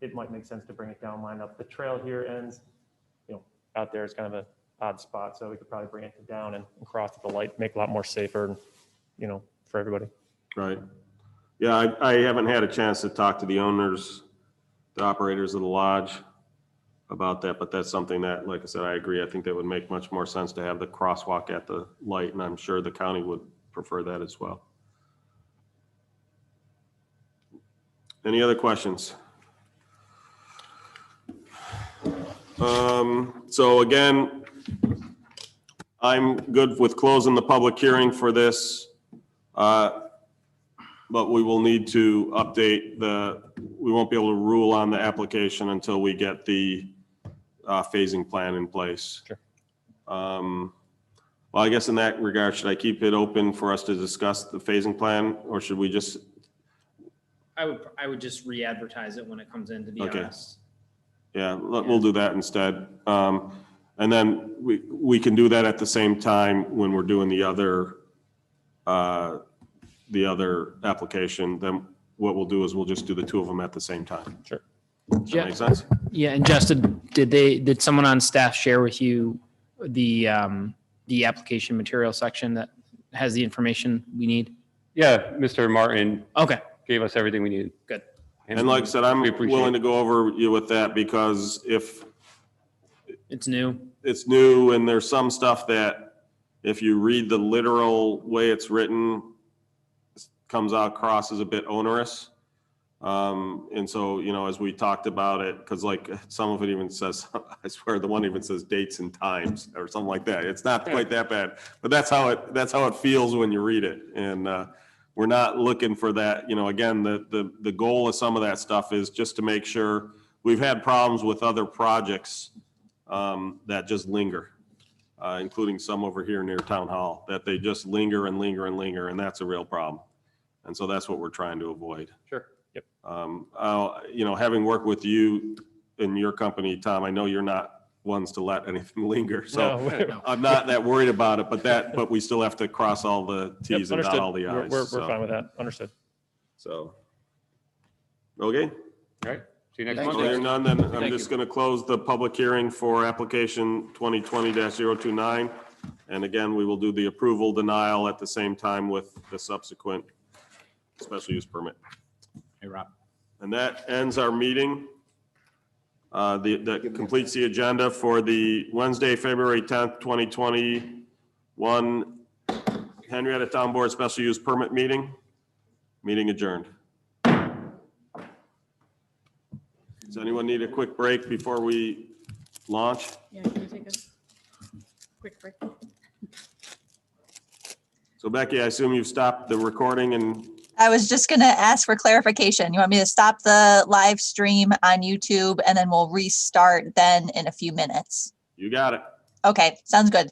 it might make sense to bring it down, line up. The trail here ends, out there is kind of an odd spot. So we could probably bring it down and cross at the light, make it a lot more safer, for everybody. Right. Yeah, I haven't had a chance to talk to the owners, the operators of the lodge about that, but that's something that, like I said, I agree. I think that would make much more sense to have the crosswalk at the light, and I'm sure the county would prefer that as well. Any other questions? So again, I'm good with closing the public hearing for this, but we will need to update we won't be able to rule on the application until we get the phasing plan in place. Sure. Well, I guess in that regard, should I keep it open for us to discuss the phasing plan, or should we just? I would just re-advertise it when it comes in, to be Okay. honest. Yeah, we'll do that instead. And then we can do that at the same time when we're doing the other application. Then what we'll do is we'll just do the two of them at the same time. Sure. Does that make sense? Yeah, and Justin, did someone on staff share with you the application material section that has the information we need? Yeah, Mr. Martin Okay, gave us everything we needed. good. And like I said, I'm we appreciate willing to go over you with that, because if It's new. it's new and there's some stuff that if you read the literal way it's written, comes out across as a bit onerous. And so, as we talked about it, because like some of it even says, I swear the one even says dates and times or something like that. It's not quite that bad, but that's how it feels when you read it. And we're not looking for that. Again, the goal of some of that stuff is just to make sure. We've had problems with other projects that just linger, including some over here near Town Hall, that they just linger and linger and linger, and that's a real problem. And so that's what we're trying to avoid. Sure. Yep. Having worked with you in your company, Tom, I know you're not ones to let anything linger. So No. I'm not that worried about it, but we still have to cross all the Ts and dot Understood. all the Is. We're so. fine with that. Understood. So, okay. All right. See you next Thank So Monday. hearing none, then I'm Thank just you. going to close the public hearing for application 2020-029. And again, we will do the approval denial at the same time with the subsequent special use permit. Hey, Rob. And that ends our meeting. That completes the agenda for the Wednesday, February 10th, 2021 Henrietta Town Board Special Use Permit meeting. Meeting adjourned. Does anyone need a quick break before we launch? Yeah, can we take a quick break? So Becky, I assume you've stopped the recording and, I was just going to ask for clarification. You want me to stop the live stream on YouTube and then we'll restart then in a few minutes? you got it. Okay, sounds good.